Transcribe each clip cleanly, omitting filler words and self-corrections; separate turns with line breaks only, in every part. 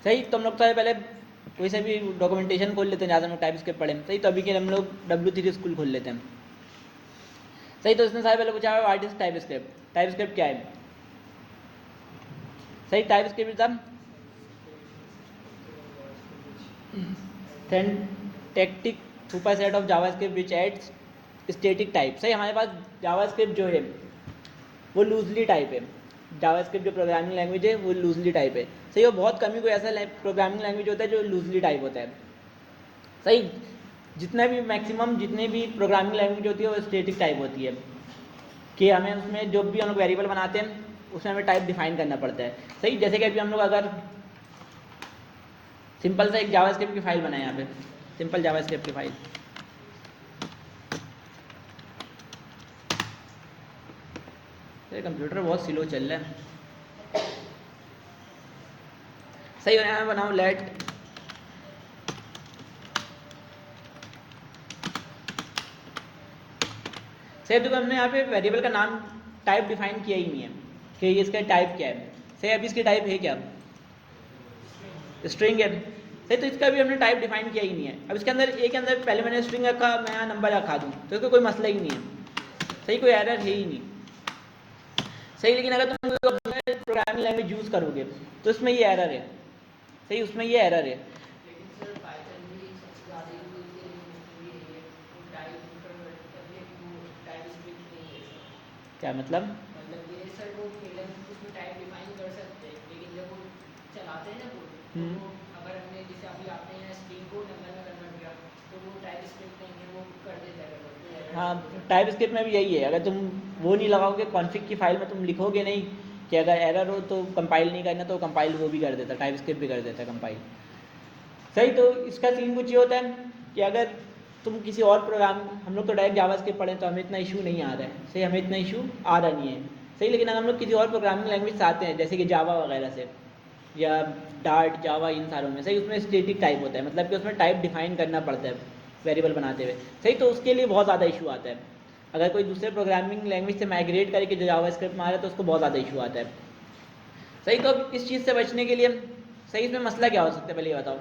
सही, तो हम लोग तो पहले कोई से भी डॉक्यूमेंटेशन खोल लेते हैं, ज़्यादा हम लोग टाइप स्क्रिप्ट पढ़ें। सही, तो अभी के लिए हम लोग W3 स्कूल खोल लेते हैं। सही, तो इसने सारे पहले पूछा है what is TypeScript, TypeScript क्या है। सही, टाइप स्क्रिप्ट था syntactic superset of JavaScript which adds static type. सही, हमारे पास जावास्क्रिप्ट जो है वो लूजली टाइप है। जावास्क्रिप्ट जो प्रोग्रामिंग लैंग्वेज है वो लूजली टाइप है। सही, और बहुत कम ही कोई ऐसा प्रोग्रामिंग लैंग्वेज होता है जो लूजली टाइप होता है। सही, जितना भी मैक्सिमम जितने भी प्रोग्रामिंग लैंग्वेज होती है वो स्टैटिक टाइप होती है, कि हमें उसमें जो भी हम लोग वेरिएबल बनाते हैं उसमें हमें टाइप डिफाइन करना पड़ता है। सही, जैसे कि अभी हम लोग अगर सिंपल सा एक जावास्क्रिप्ट की फाइल बनाए, यहाँ पे सिंपल जावास्क्रिप्ट की फाइल, ये कंप्यूटर बहुत स्लो चल रहा है। सही, और यहाँ बनाऊँ लेट सही, तो हमने यहाँ पे वेरिएबल का नाम टाइप डिफाइन किया ही नहीं है कि ये इसका टाइप क्या है। सही, अभी इसकी टाइप है क्या, स्ट्रिंग है। सही, तो इसका भी हमने टाइप डिफाइन किया ही नहीं है। अब इसके अंदर एक के अंदर पहले मैंने स्ट्रिंग रखा, मैं यहाँ नंबर रखा दूँ तो इसका कोई मसला ही नहीं है। सही, कोई एरर है ही नहीं। सही, लेकिन अगर तुम प्रोग्रामिंग लैंग्वेज यूज़ करोगे तो उसमें ये एरर है। सही, उसमें ये एरर है। क्या मतलब?
ये सर वो उसमें टाइप डिफाइन कर सकते हैं, लेकिन जब वो चलाते हैं ना वो अगर हमने जैसे अभी आपने यहाँ स्ट्रिंग को नंबर में कन्वर्ट किया तो वो टाइप स्क्रिप्ट नहीं है, वो कर देता है।
हाँ, टाइप स्क्रिप्ट में भी यही है। अगर तुम वो नहीं लगाओगे कॉन्फ़िग की फाइल में, तुम लिखोगे नहीं कि अगर एरर हो तो कंपाइल नहीं करना, तो कंपाइल वो भी कर देता, टाइप स्क्रिप्ट भी कर देता है कंपाइल। सही, तो इसका सीन कुछ ये होता है कि अगर तुम किसी और प्रोग्राम, हम लोग तो डायरेक्ट जावास्क्रिप्ट पढ़ें तो हमें इतना इशू नहीं आ रहा है। सही, हमें इतना इशू आ रहा नहीं है। सही, लेकिन अगर हम लोग किसी और प्रोग्रामिंग लैंग्वेज से आते हैं जैसे कि जावा वगैरह से, या डार्ट, जावा, इन सारों में, सही, उसमें स्टैटिक टाइप होता है, मतलब कि उसमें टाइप डिफाइन करना पड़ता है वेरिएबल बनाते हुए। सही, तो उसके लिए बहुत ज़्यादा इशू आता है। अगर कोई दूसरे प्रोग्रामिंग लैंग्वेज से माइग्रेट करके जो जावास्क्रिप्ट में आ रहा है तो उसको बहुत ज़्यादा इशू आता है। सही, तो अब इस चीज़ से बचने के लिए सही इसमें मसला क्या हो सकता है, पहले ये बताओ।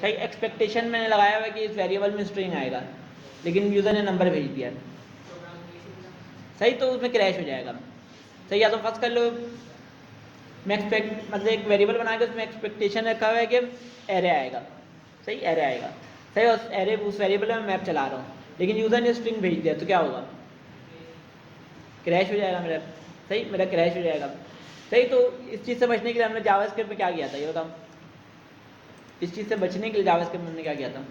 सही, एक्सपेक्टेशन मैंने लगाया हुआ है कि इस वेरिएबल में स्ट्रिंग आएगा, लेकिन यूज़र ने नंबर भेज दिया। सही, तो उसमें क्रैश हो जाएगा। सही, या तो फर्स्ट कर लो, मैं एक्सपेक्ट मतलब एक वेरिएबल बना के उसमें एक्सपेक्टेशन रखा हुआ है कि एरे आएगा। सही, एरे आएगा। सही, और एरे उस वेरिएबल में मैप चला रहा हूँ, लेकिन यूज़र ने स्ट्रिंग भेज दिया तो क्या होगा, क्रैश हो जाएगा मेरा। सही, मेरा क्रैश हो जाएगा। सही, तो इस चीज़ से बचने के लिए हमने जावास्क्रिप्ट में क्या किया था ये बताओ। इस चीज़ से बचने के लिए जावास्क्रिप्ट में हमने क्या किया था।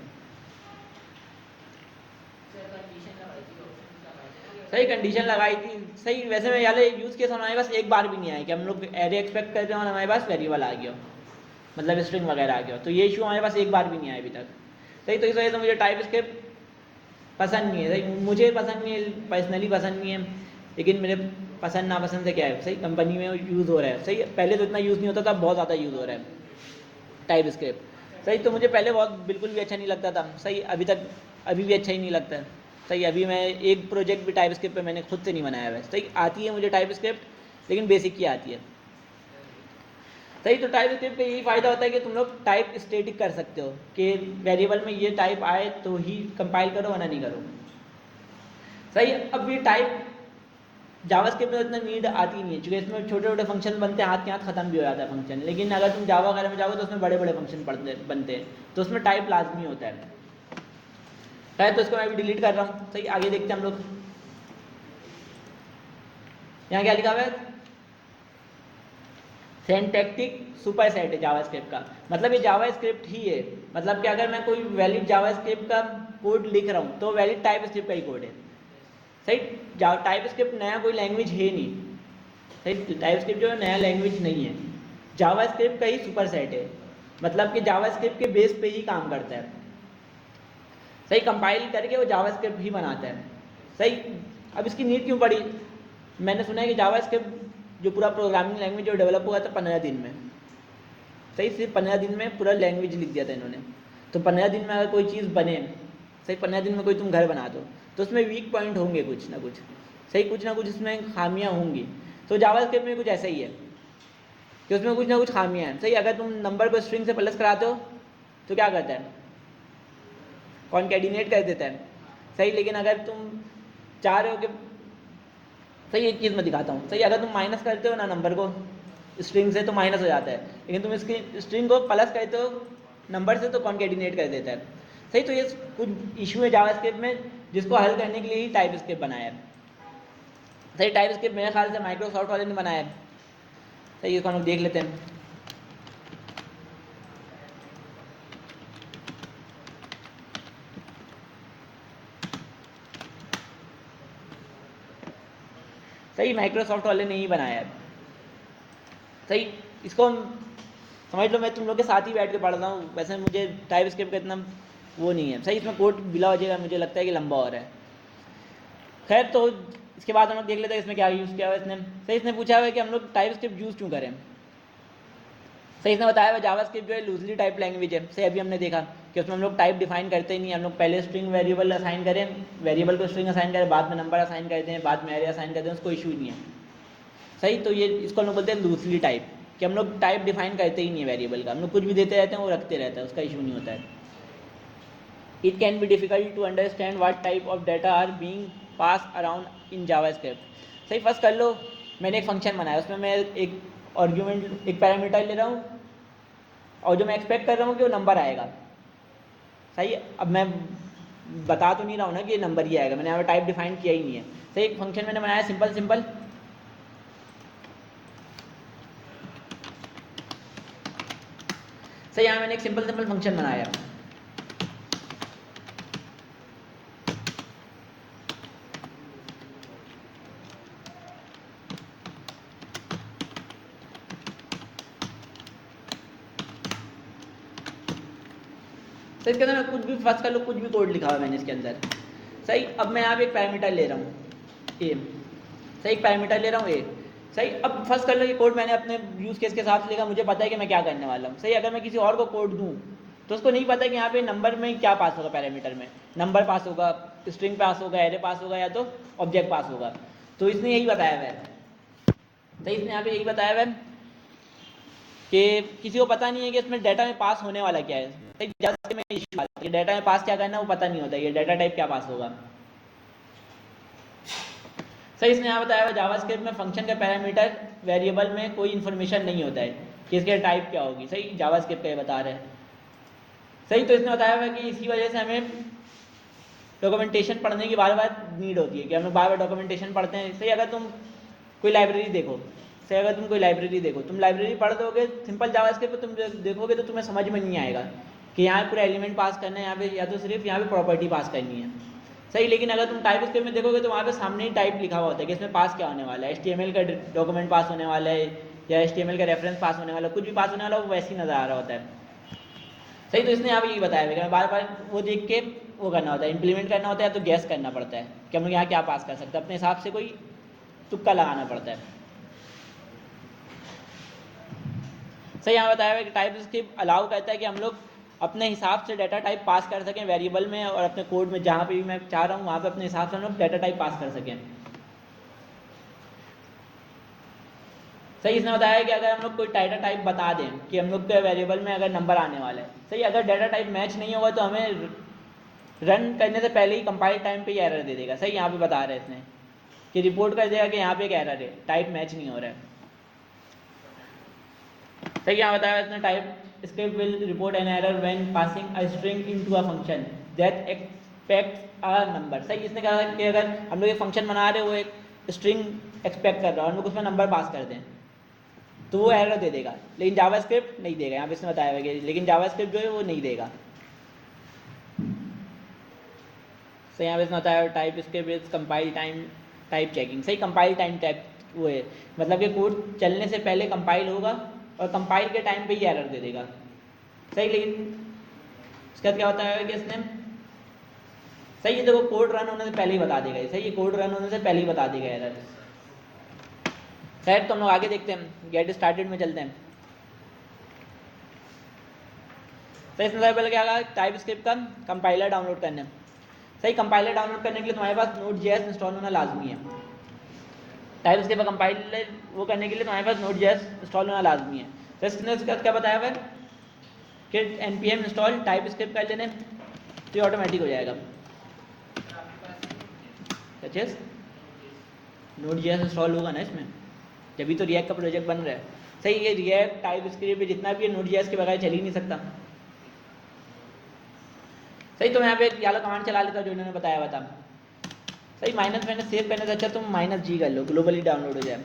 सही, कंडीशन लगाई थी। सही, वैसे में यार यूज़ केस हमारे पास एक बार भी नहीं आया कि हम लोग एरे एक्सपेक्ट कर रहे हैं और हमारे पास वेरिएबल आ गया, मतलब स्ट्रिंग वगैरह आ गया, तो ये इशू हमारे पास एक बार भी नहीं आया अभी तक। सही, तो इस वजह से मुझे टाइप स्क्रिप्ट पसंद नहीं है। सही, मुझे पसंद नहीं है, पर्सनली पसंद नहीं है, लेकिन मेरे पसंद नापसंद से क्या है, सही, कंपनी में यूज़ हो रहा है। सही, पहले तो इतना यूज़ नहीं होता था, बहुत ज़्यादा यूज़ हो रहा है टाइप स्क्रिप्ट। सही, तो मुझे पहले बहुत बिल्कुल भी अच्छा नहीं लगता था। सही, अभी भी अच्छा ही नहीं लगता है। सही, अभी मैं एक प्रोजेक्ट भी टाइप स्क्रिप्ट पे मैंने खुद से नहीं बनाया है। सही, आती है मुझे टाइप स्क्रिप्ट, लेकिन बेसिक की आती है। सही, तो टाइप स्क्रिप्ट का यही फ़ायदा होता है कि तुम लोग टाइप स्टैटिक कर सकते हो कि वेरिएबल में ये टाइप आए तो ही कंपाइल करो वरना नहीं करो। सही, अब ये टाइप जावास्क्रिप्ट में इतना नीड आती नहीं है, क्योंकि इसमें छोटे छोटे फंक्शन बनते हैं, हाथ के हाथ खत्म भी हो जाता है फंक्शन। लेकिन अगर तुम जावा वगैरह में जाओगे तो उसमें बड़े बड़े फंक्शन बनते हैं, तो उसमें टाइप लाजमी होता है। तो इसको मैं भी डिलीट कर रहा हूँ। सही, आगे देखते हैं हम लोग। यहाँ क्या लिखा हुआ है, सिंटैक्टिक सुपरसेट है जावास्क्रिप्ट का, मतलब ये जावास्क्रिप्ट ही है। मतलब कि अगर मैं कोई वैलिड जावास्क्रिप्ट का कोड लिख रहा हूँ तो वैलिड टाइप स्क्रिप्ट का ही कोड है। सही, टाइप स्क्रिप्ट नया कोई लैंग्वेज है नहीं। सही, टाइप स्क्रिप्ट जो है नया लैंग्वेज नहीं है, जावास्क्रिप्ट का ही सुपरसेट है, मतलब कि जावास्क्रिप्ट के बेस पे ही काम करता है। सही, कंपाइल करके वो जावास्क्रिप्ट ही बनाता है। सही, अब इसकी नीड क्यों पड़ी, मैंने सुना है कि जावास्क्रिप्ट जो पूरा प्रोग्रामिंग लैंग्वेज जो डेवलप हुआ था 15 दिन में। सही, सिर्फ 15 दिन में पूरा लैंग्वेज लिख दिया था इन्होंने। तो 15 दिन में अगर कोई चीज़ बने, सही, 15 दिन में कोई तुम घर बना दो तो उसमें वीक पॉइंट होंगे कुछ ना कुछ। सही, कुछ ना कुछ इसमें खामियां होंगी। तो जावास्क्रिप्ट में कुछ ऐसा ही है कि उसमें कुछ ना कुछ खामियां हैं। सही, अगर तुम नंबर को स्ट्रिंग से प्लस कराते हो तो क्या करता है, कॉन्कैटिनेट कर देता है। सही, लेकिन अगर तुम चाह रहे हो कि सही, एक चीज़ मैं दिखाता हूँ। सही, अगर तुम माइनस करते हो ना नंबर को स्ट्रिंग से तो माइनस हो जाता है, लेकिन तुम इसकी स्ट्रिंग को प्लस करते हो नंबर से तो कॉन्कैटिनेट कर देता है। सही, तो ये कुछ इशू है जावास्क्रिप्ट में जिसको हल करने के लिए ही टाइपस्क्रिप्ट बनाया है। सही, टाइपस्क्रिप्ट मेरे ख्याल से माइक्रोसॉफ्ट वाले ने बनाया है। सही, इसको हम लोग देख लेते हैं। सही, माइक्रोसॉफ्ट वाले ने ही बनाया है। सही, इसको हम समझ लो मैं तुम लोग के साथ ही बैठ के पढ़ रहा हूँ। वैसे मुझे टाइपस्क्रिप्ट का इतना वो नहीं है। सही, इसमें कोड बिला हो जाएगा, मुझे लगता है कि लंबा हो रहा है। खैर, तो इसके बाद हम लोग देख लेते हैं इसमें क्या यूज़ किया हुआ है इसने। सही, इसने पूछा हुआ है कि हम लोग टाइपस्क्रिप्ट यूज़ क्यों करें। सही, इसने बताया हुआ जावास्क्रिप्ट जो है लूजली टाइप लैंग्वेज है। सही, अभी हमने देखा कि उसमें हम लोग टाइप डिफाइन करते ही नहीं। हम लोग पहले स्ट्रिंग वेरिएबल असाइन करें, वेरिएबल को स्ट्रिंग असाइन करें, बाद में नंबर असाइन करते हैं, बाद में एरे असाइन करते हैं, उसको इशू ही नहीं है। सही, तो ये इसको हम लोग बोलते हैं लूजली टाइप, कि हम लोग टाइप डिफाइन करते ही नहीं है वेरिएबल का। हम लोग कुछ भी देते रहते हैं, वो रखते रहते हैं, उसका इशू नहीं होता है। It can be difficult to understand what type of data are being pass around in JavaScript. सही, फर्स्ट कर लो, मैंने एक फंक्शन बनाया, उसमें मैं एक आर्ग्यूमेंट, एक पैरामीटर ले रहा हूँ, और जो मैं एक्सपेक्ट कर रहा हूँ कि वो नंबर आएगा। सही, अब मैं बता तो नहीं रहा हूँ ना कि ये नंबर ही आएगा, मैंने यहाँ पर टाइप डिफाइन किया ही नहीं है। सही, एक फंक्शन मैंने बनाया सिंपल सिंपल। सही, यहाँ मैंने एक सिंपल सिंपल फंक्शन बनाया। तो इसके अंदर मैं कुछ भी फर्स्ट कर लो, कुछ भी कोड लिखा हुआ है मैंने इसके अंदर। सही, अब मैं यहाँ पे एक पैरामीटर ले रहा हूँ ए। सही, एक पैरामीटर ले रहा हूँ ए। सही, अब फर्स्ट कर लो, ये कोड मैंने अपने यूज़ केस के हिसाब से लिखा, मुझे पता है कि मैं क्या करने वाला हूँ। सही, अगर मैं किसी और को कोड दूँ तो उसको नहीं पता कि यहाँ पे नंबर में क्या पास होगा, पैरामीटर में नंबर पास होगा, स्ट्रिंग पास होगा, एरे पास होगा, या तो ऑब्जेक्ट पास होगा। तो इसने यही बताया हुआ है। सही, इसने यहाँ पे यही बताया हुआ है कि किसी को पता नहीं है कि इसमें डाटा में पास होने वाला क्या है। जैसे में इशू आता है कि डाटा में पास क्या करना है वो पता नहीं होता, ये डाटा टाइप क्या पास होगा। सही, इसने यहाँ बताया हुआ जावास्क्रिप्ट में फंक्शन का पैरामीटर वेरिएबल में कोई इन्फॉर्मेशन नहीं होता है कि इसके टाइप क्या होगी। सही, जावास्क्रिप्ट का ये बता रहे हैं। सही, तो इसने बताया हुआ कि इसी वजह से हमें डॉक्यूमेंटेशन पढ़ने की बार बार नीड होती है, कि हम लोग बार बार डॉक्यूमेंटेशन पढ़ते हैं। सही, अगर तुम कोई लाइब्रेरी देखो, सही, अगर तुम कोई लाइब्रेरी देखो, तुम लाइब्रेरी पढ़ दोगे सिंपल जावास्क्रिप्ट पे, तुम देखोगे तो तुम्हें समझ में नहीं आएगा कि यहाँ पूरा एलिमेंट पास करना है यहाँ पे, या तो सिर्फ यहाँ पे प्रॉपर्टी पास करनी है। सही, लेकिन अगर तुम टाइपस्क्रिप्ट में देखोगे तो वहाँ पे सामने ही टाइप लिखा हुआ होता है कि इसमें पास क्या होने वाला है, HTML का डॉक्यूमेंट पास होने वाला है, या HTML का रेफरेंस पास होने वाला है, कुछ भी पास होने वाला है, वो वैसे ही नज़र आ रहा होता है। सही, तो इसने यहाँ पे यही बताया है कि बार बार वो देख के वो करना होता है, इम्प्लीमेंट करना होता है, तो गैस करना पड़ता है कि हम लोग यहाँ क्या पास कर सकते हैं, अपने हिसाब से कोई तुक्का लगाना पड़ता है। सही, यहाँ बताया हुआ है कि टाइपस्क्रिप्ट अलाउ करता है कि हम लोग अपने हिसाब से डाटा टाइप पास कर सकें वेरिएबल में, और अपने कोड में जहाँ पे भी मैं चाह रहा हूँ वहाँ पे अपने हिसाब से हम लोग डाटा टाइप पास कर सकें। सही, इसने बताया कि अगर हम लोग कोई डाटा टाइप बता दें कि हम लोग के वेरिएबल में अगर नंबर आने वाला है, सही, अगर डाटा टाइप मैच नहीं होगा तो हमें रन करने से पहले ही कंपाइल टाइम पे ही एरर दे देगा। सही, यहाँ पे बता रहे हैं इसने कि रिपोर्ट कर देगा कि यहाँ पे एक एरर है, टाइप मैच नहीं हो रहा है। सही, यहाँ बताया इसने type script will report an error when passing a string into a function that aspects a number. सही, इसने कहा कि अगर हम लोग एक फंक्शन बना रहे हो, वो एक स्ट्रिंग एक्सपेक्ट कर रहा है, हम लोग उसमें नंबर पास कर दें तो वो एरर दे देगा, लेकिन जावास्क्रिप्ट नहीं देगा। यहाँ पे इसने बताया हुआ है, लेकिन जावास्क्रिप्ट जो है वो नहीं देगा। सो यहाँ पे इसने बताया type script is compile time type checking. सही, कंपाइल टाइम टाइप वो है, मतलब कि कोड चलने से पहले कंपाइल होगा और कंपाइल के टाइम पे ही एरर दे देगा। सही, लेकिन उसके बाद क्या होता है कि इसने सही, ये देखो कोड रन होने से पहले ही बता देगा। सही, ये कोड रन होने से पहले ही बता देगा एरर। खैर, तो हम लोग आगे देखते हैं, गेट स्टार्टेड में चलते हैं। तो इसमें पहले क्या होगा, टाइप स्क्रिप्ट का कंपाइलर डाउनलोड करना। सही, कंपाइलर डाउनलोड करने के लिए तुम्हारे पास Node.js इंस्टॉल होना लाजमी है। सही, कंपाइलर डाउनलोड करने के लिए तुम्हारे पास Node.js इंस्टॉल होना लाजमी है। सही, कंपाइलर डाउनलोड करने के लिए तुम्हारे पास Node.js इंस्टॉल होना लाजमी है। टाइप स्क्रिप्ट का कंपाइलर वो करने के लिए तुम्हारे पास Node.js इंस्टॉल होना लाजमी है। तो इसने उसका क्या बताया हुआ है कि npm इंस्टॉल टाइप स्क्रिप्ट कर लेने तो ये ऑटोमेटिक हो जाएगा। चेस Node.js इंस्टॉल होगा ना इसमें, जब तो रिएक्ट का प्रोजेक्ट बन रहा है। सही, ये रिएक्ट टाइप स्क्रिप्ट जितना भी है Node.js के बगैर चल ही नहीं सकता। सही, तो मैं यहाँ पे एक वाला कमांड चला लेता जो इन्होंने बताया हुआ था। सही, माइनस मैंने सेव करने से अच्छा तुम -g कर लो, ग्लोबली डाउनलोड हो जाए।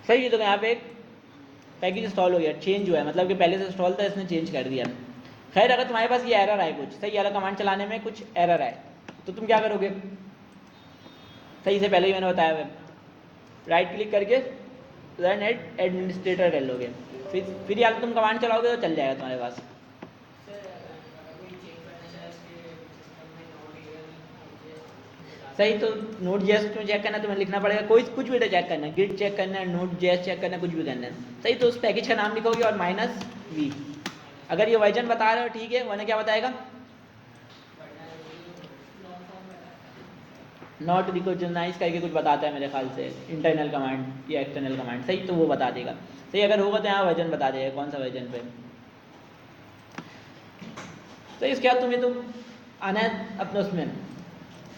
सही है, तो यहाँ पे एक पैकेज इंस्टॉल हो गया, चेंज हुआ है, मतलब कि पहले से इंस्टॉल था इसने चेंज कर दिया। खैर अगर तुम्हारे पास ये एरर आए कुछ, सही वाला कमांड चलाने में कुछ एरर आए तो तुम क्या करोगे? सही से पहले ही मैंने बताया हुआ, राइट क्लिक करके रन एट एडमिनिस्ट्रेटर कर लोगे, फिर यार तुम कमांड चलाओगे तो चल जाएगा तुम्हारे पास। सही, तो Node.js क्यों चेक करना है, तुम्हें लिखना पड़ेगा कोई कुछ भी चेक करना है, गिट चेक करना है, Node.js चेक करना है, कुछ भी करना है। सही, तो उस पैकेज का नाम लिखोगे और -v। अगर ये वर्जन बता रहे हो ठीक है, वरना क्या बताएगा? नॉट रिकॉग्नाइज करके कुछ बताता है मेरे ख्याल से, इंटरनल कमांड या एक्सटर्नल कमांड। सही, तो वो बता देगा। सही, अगर होगा तो यहाँ वर्जन बता देगा कौन सा वर्जन पे। तो इसके बाद तुम्हें आना है अपने उसमें,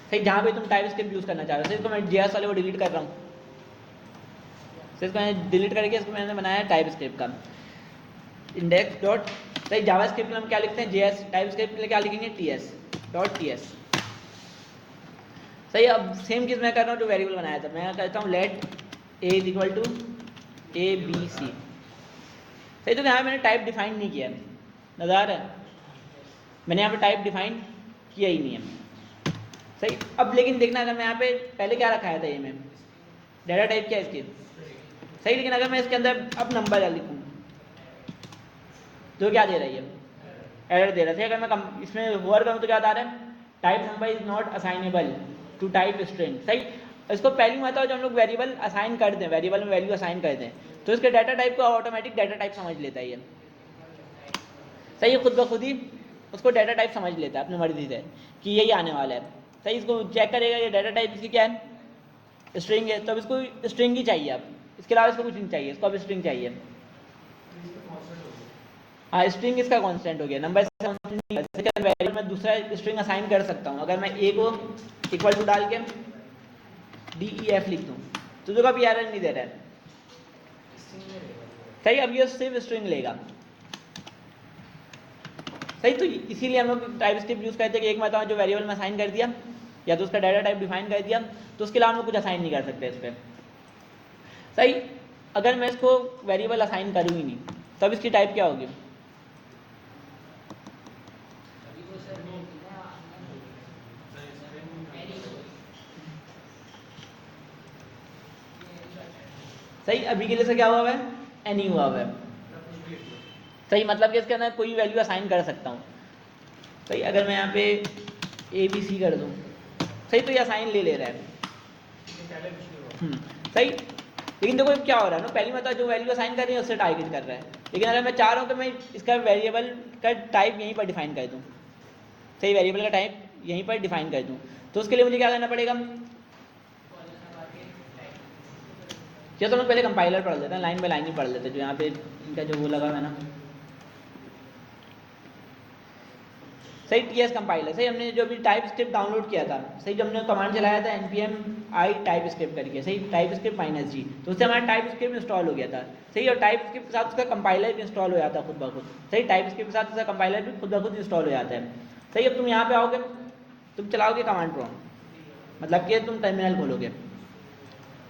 सही, जहाँ पे तुम टाइप स्क्रिप्ट यूज़ करना चाह रहे हो। सही, इसको मैं JS वाले को डिलीट कर रहा हूँ। सही, इसको मैंने डिलीट करके इसको मैंने बनाया है टाइप स्क्रिप्ट का इंडेक्स डॉट। सही, जावा स्क्रिप्ट में हम क्या लिखते हैं JS, टाइप स्क्रिप्ट के लिए क्या लिखेंगे TS.ts। सही, अब सेम चीज़ मैं कर रहा हूँ जो वेरिएबल बनाया था, मैं कहता हूँ लेट a = ABC। सही, तो यहाँ मैंने टाइप डिफाइन नहीं किया है, नज़र आ रहा है, मैंने यहाँ पे टाइप डिफाइन किया ही नहीं है। सही, अब लेकिन देखना, अगर मैं यहाँ पे पहले क्या रखाया था, ये में डाटा टाइप क्या है इसकी। सही, लेकिन अगर मैं इसके अंदर अब नंबर लिखूँ तो क्या दे रही है? एरर दे रहा है। अगर मैं इसमें होवर करूँ तो क्या बता रहा है? Type number is not assignable to type string. सही, इसको पहली मतलब जब हम लोग वेरिएबल असाइन कर दें, वेरिएबल में वैल्यू असाइन कर दें, तो इसके डाटा टाइप को ऑटोमेटिक डाटा टाइप समझ लेता है ये। सही, खुद ब खुद ही उसको डाटा टाइप समझ लेता है अपनी मर्जी से कि यही आने वाला है। सही, इसको चेक करेगा ये डाटा टाइप इसकी क्या है, स्ट्रिंग है, तो अब इसको स्ट्रिंग ही चाहिए, अब इसके अलावा इसको कुछ नहीं चाहिए, इसको अब स्ट्रिंग चाहिए। हाँ, स्ट्रिंग इसका कांस्टेंट हो गया, नंबर वेरिएबल में दूसरा स्ट्रिंग असाइन कर सकता हूँ। अगर मैं a को इक्वल टू डाल के DEF लिख दूँ तो जो कभी एरर नहीं दे रहा है। सही, अब ये सिर्फ स्ट्रिंग लेगा। सही, तो इसीलिए हम लोग टाइप स्क्रिप्ट यूज़ करते हैं कि एक मतलब जो वेरिएबल में असाइन कर दिया या तो उसका डाटा टाइप डिफाइन कर दिया, तो उसके अलावा हम लोग कुछ असाइन नहीं कर सकते इस पर। सही, अगर मैं इसको वेरिएबल असाइन करूँ ही नहीं तब इसकी टाइप क्या होगी? सही, अभी के लिए से क्या हुआ है? एनी हुआ है। सही, मतलब कि इसके अंदर कोई वैल्यू असाइन कर सकता हूँ। सही, अगर मैं यहाँ पे ABC कर दूँ, सही, तो ये असाइन ले रहा है। सही, लेकिन देखो क्या हो रहा है ना, पहली मतलब जो वैल्यू असाइन कर रही है उससे टारगेट कर रहा है। लेकिन अगर मैं चाह रहा हूँ कि मैं इसका वेरिएबल का टाइप यहीं पर डिफाइन कर दूँ, सही, वेरिएबल का टाइप यहीं पर डिफाइन कर दूँ, तो उसके लिए मुझे क्या करना पड़ेगा? या तो हम पहले कंपाइलर पढ़ लेते हैं, लाइन बाय लाइन ही पढ़ लेते हैं, जो यहाँ पे इनका जो वो लगा है ना। सही, TS कंपाइलर। सही, हमने जो भी टाइप स्क्रिप्ट डाउनलोड किया था, सही, जब हमने कमांड चलाया था npm i टाइप स्क्रिप्ट करके, सही, टाइप स्क्रिप्ट -g, तो उससे हमारा टाइप स्क्रिप्ट इंस्टॉल हो गया था। सही, और टाइप स्क्रिप्ट के साथ उसका कंपाइलर भी इंस्टॉल हो जाता है खुद ब खुद। सही, टाइप स्क्रिप्ट के साथ उसका कंपाइलर भी खुद ब खुद इंस्टॉल हो जाता है। सही, अब तुम यहाँ पे आओगे, तुम चलाओगे कमांड प्रॉम्प्ट, मतलब कि तुम टर्मिनल खोलोगे,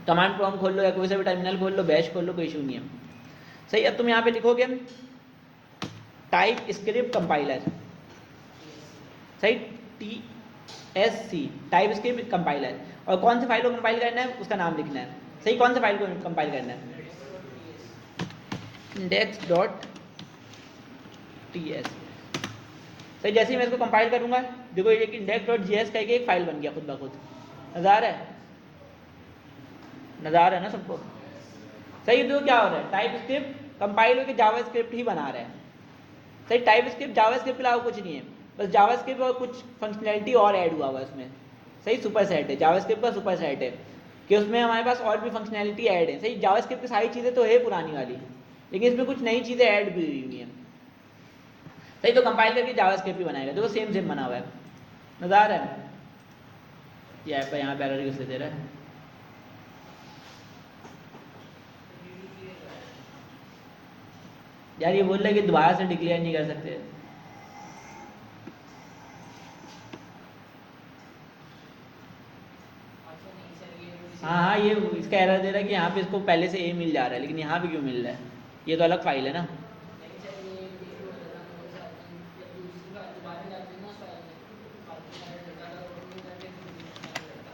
कमांड प्रॉम्प्ट खोल लो या कोई सा भी टर्मिनल खोल लो, बैश खोल लो, कोई इशू नहीं है। सही, अब तुम यहाँ पे लिखोगे टाइप स्क्रिप्ट कंपाइलर, सही, TSC टाइप स्क्रिप्ट कंपाइलर, और कौन सी फाइल को कंपाइल करना है उसका नाम लिखना है। सही, कौन सी फाइल को कंपाइल करना है? index.ts। सही, जैसे ही मैं इसको कंपाइल करूंगा, देखो ये index.js करके एक फाइल बन गया खुद ब खुद, नज़र आ रहा है? नज़र आ रहा है ना सबको? सही, तो क्या हो रहा है, टाइप स्क्रिप्ट कंपाइल होकर जावा स्क्रिप्ट ही बना रहा है। सही, टाइप स्क्रिप्ट जावा स्क्रिप्ट के अलावा कुछ नहीं है, बस जावा स्क्रिप्ट और कुछ फंक्शनैलिटी और ऐड हुआ हुआ है इसमें। सही सुपर सेट है, जावास्क्रिप्ट का सुपर सेट है कि उसमें हमारे पास और भी फंक्शनैलिटी ऐड है। सही जावास्क्रिप्ट की सारी चीज़ें तो है पुरानी वाली, लेकिन इसमें कुछ नई चीज़ें ऐड भी हुई हैं। सही तो कंपाइल करके जावास्क्रिप्ट भी बनाएगा, देखो सेम सेम बना हुआ है, नज़र आ रहा है। ये ऐप यहाँ पे एरर यूज दे रहा है। यार ये बोल रहा है कि दोबारा से डिक्लेयर नहीं कर सकते। हाँ, ये इसका एरर दे रहा है कि यहाँ पे इसको पहले से ए मिल जा रहा है, लेकिन यहाँ पे क्यों मिल रहा है, ये तो अलग फाइल है ना।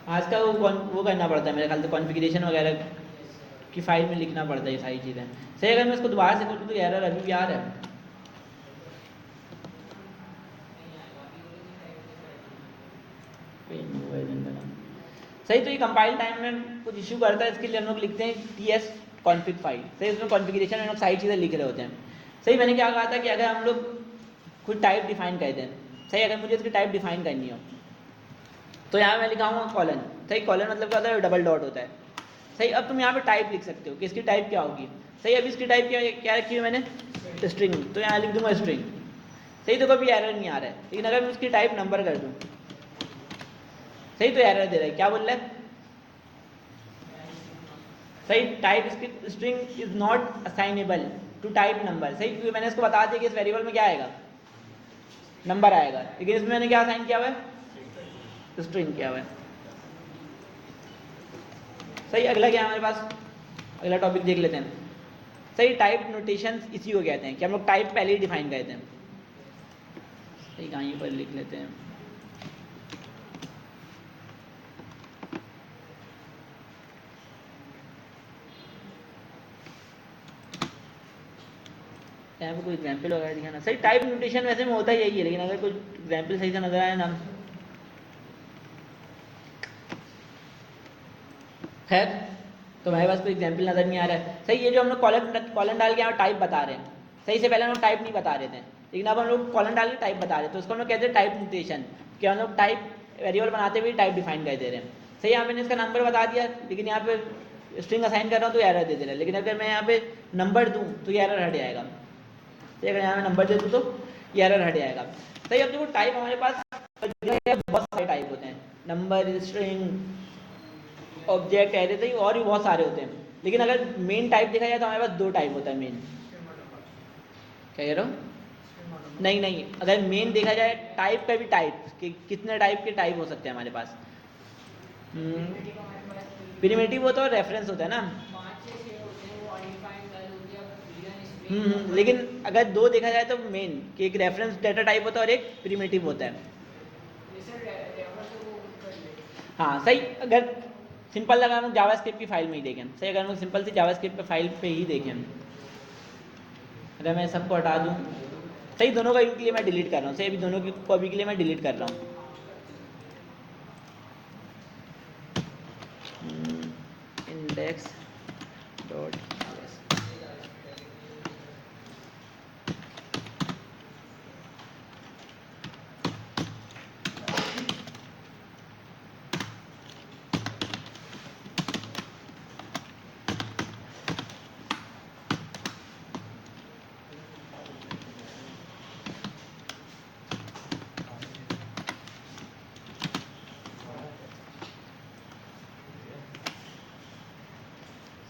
आज का वो करना पड़ता है मेरे ख्याल से, कॉन्फ़िगरेशन वगैरह की फाइल में लिखना पड़ता है ये सारी चीज़ें। सही अगर मैं इसको दोबारा से खोलूँ तो एरर अभी भी आ रहा है। सही तो ये कंपाइल टाइम में कुछ इशू करता है, इसके लिए हम लोग लिखते हैं ts config फाइल। सही उसमें कॉन्फ़िगरेशन में लोग सारी चीज़ें लिख रहे होते हैं। सही मैंने क्या कहा था कि अगर हम लोग कोई टाइप डिफाइन कर दें, सही अगर मुझे इसकी टाइप डिफाइन करनी हो तो यहाँ मैं लिखाऊंगा कॉलन। सही कॉलन मतलब क्या होता है, डबल डॉट होता है। सही अब तुम यहाँ पे टाइप लिख सकते हो कि इसकी टाइप क्या होगी। सही अभी इसकी टाइप क्या रखी है मैंने, स्ट्रिंग, तो यहाँ लिख दूंगा स्ट्रिंग। सही तो कभी एरर नहीं आ रहा है, लेकिन अगर मैं उसकी टाइप नंबर कर दूँ सही तो एरर दे रहा है। क्या बोल रहा है, सही type string is not assignable to type number. सही क्योंकि मैंने इसको बता दिया कि इस वेरिएबल में क्या आएगा, नंबर आएगा, लेकिन इसमें मैंने क्या असाइन किया हुआ है, स्ट्रिंग किया हुआ है। सही अगला क्या है हमारे पास, अगला टॉपिक देख लेते हैं। सही टाइप नोटेशन इसी को कहते हैं कि हम लोग टाइप पहले ही डिफाइन करते हैं। सही कहीं पर लिख लेते हैं, यहाँ पे कोई एग्जाम्पल वगैरह दिखाना। सही टाइप नोटेशन वैसे में होता ही यही है, लेकिन अगर कोई एग्जाम्पल सही से नजर आए ना, खैर तो हमारे पास कोई एग्जाम्पल नजर नहीं आ रहा है। सही ये जो हम लोग कॉलन डाल के यहाँ टाइप बता रहे हैं, सही से पहले हम लोग टाइप नहीं बता रहे थे, लेकिन अब हम लोग कॉलन डाल के टाइप बता रहे हैं, तो उसको हम लोग कहते हैं टाइप नोटेशन, कि हम लोग टाइप वेरिएबल बनाते हुए टाइप डिफाइन कर दे रहे हैं। सही यहाँ मैंने इसका नंबर बता दिया, लेकिन यहाँ पे स्ट्रिंग असाइन कर रहा हूँ तो एरर दे दे रहा है, लेकिन अगर मैं यहाँ पे नंबर दूँ तो ये एरर हट जाएगा। सही अगर यहाँ मैं नंबर दे दूँ तो ये एरर हट जाएगा। सही अब देखो टाइप हमारे पास बहुत सारे टाइप होते हैं, नंबर, स्ट्रिंग, ऑब्जेक्ट, एरे, तो और भी बहुत सारे होते हैं, लेकिन अगर मेन टाइप देखा जाए तो हमारे पास दो टाइप होता है मेन। क्या कह रहे हो, नहीं नहीं, अगर मेन देखा जाए टाइप का भी टाइप कि कितने टाइप के टाइप हो सकते हैं हमारे पास। प्रिमिटिव होता है और रेफरेंस होता है ना। लेकिन अगर दो देखा जाए तो मेन कि एक रेफरेंस डाटा टाइप होता है और एक प्रिमिटिव होता है। हाँ सही, अगर सिंपल अगर हम जावास्क्रिप्ट की फाइल में ही देखें, सही अगर हम सिंपल सी जावास्क्रिप्ट फाइल पे ही देखें, अगर मैं सबको हटा दूँ, सही दोनों का के लिए मैं डिलीट कर रहा हूँ, सही अभी दोनों की कॉपी के लिए मैं डिलीट कर रहा हूँ। इंडेक्स डॉट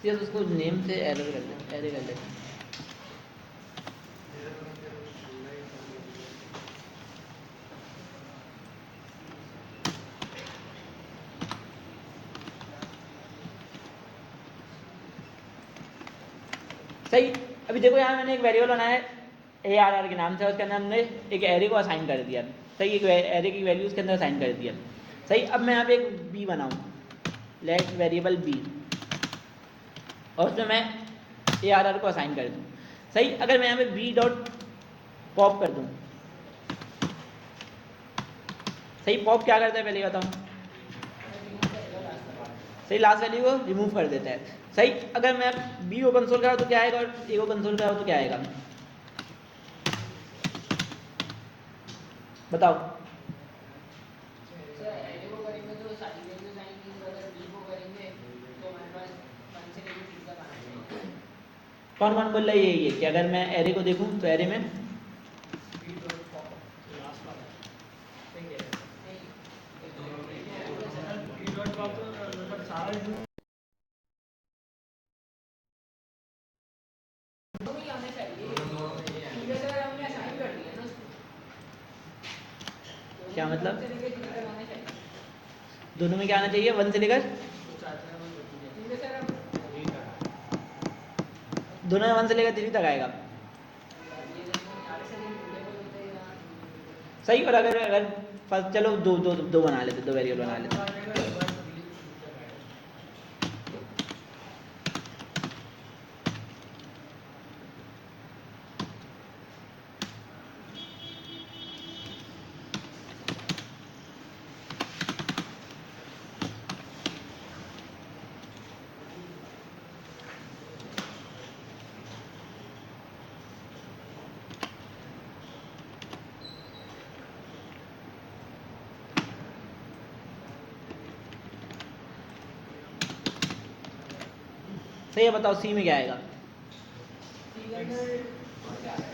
सिर्फ उसको नेम से एरर कर लेते, एरर कर लेते हैं। सही अभी देखो यहाँ मैंने एक वेरिएबल बनाया है ARR के नाम से, उसके अंदर हमने एक एरे को असाइन कर दिया। सही एक एरे की वैल्यू उसके अंदर असाइन कर दिया। सही अब मैं यहाँ पे एक बी बनाऊँ, लेट वेरिएबल बी, और उसमें मैं ARR को असाइन कर दूँ। सही अगर मैं यहाँ पे बी डॉट पॉप कर दूँ, सही पॉप क्या करता है पहले बताऊँ, सही लास्ट वैल्यू को रिमूव कर देता है। सही अगर मैं बी को कंसोल कराऊँ तो क्या आएगा और ए को कंसोल कराऊँ तो क्या आएगा, बताओ। कौन कौन बोल रहा है यही है कि अगर मैं एरे को देखूं तो एरे में
दोनों ही आने चाहिए क्योंकि सर हमने असाइन कर दिया ना उसको
क्या मतलब?
से लेके 3 तक आने चाहिए
दोनों में क्या आना चाहिए 1 से लेकर
क्योंकि सर हम
दोनों में 1 से लेकर 3 तक आएगा।
ये आर से लेके बोलते हैं यार
सही। और अगर अगर फर्स्ट चलो दो दो दो बना लेते, दो वेरिएबल बना लेते। सही है, बताओ सी में क्या आएगा?
सी के अंदर क्या है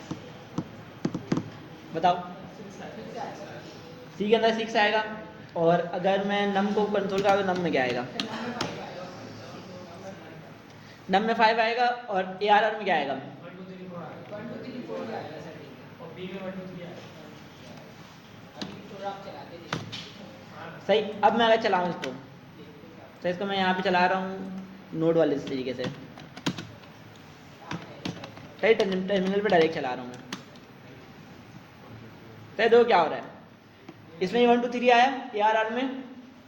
बताओ।
6 आएगा
सी के अंदर 6 आएगा। और अगर मैं नम को कंट्रोल करा तो नम में क्या आएगा? नम में 5 आएगा। और ए आर में क्या आएगा?
1 2 3 4 आएगा सर ठीक है और बी में 1 2 3 आएगा अभी थोड़ा आप चला के देखिए
सही। अब मैं अगर चलाऊँ इसको, तो इसको मैं यहाँ पे चला रहा हूँ नोड वाले इस तरीके से। सही, टर्मिनल पे डायरेक्ट चला रहा हूँ मैं। सही, देखो क्या हो रहा है। इसमें ही 1 2 3 आया ए आर में,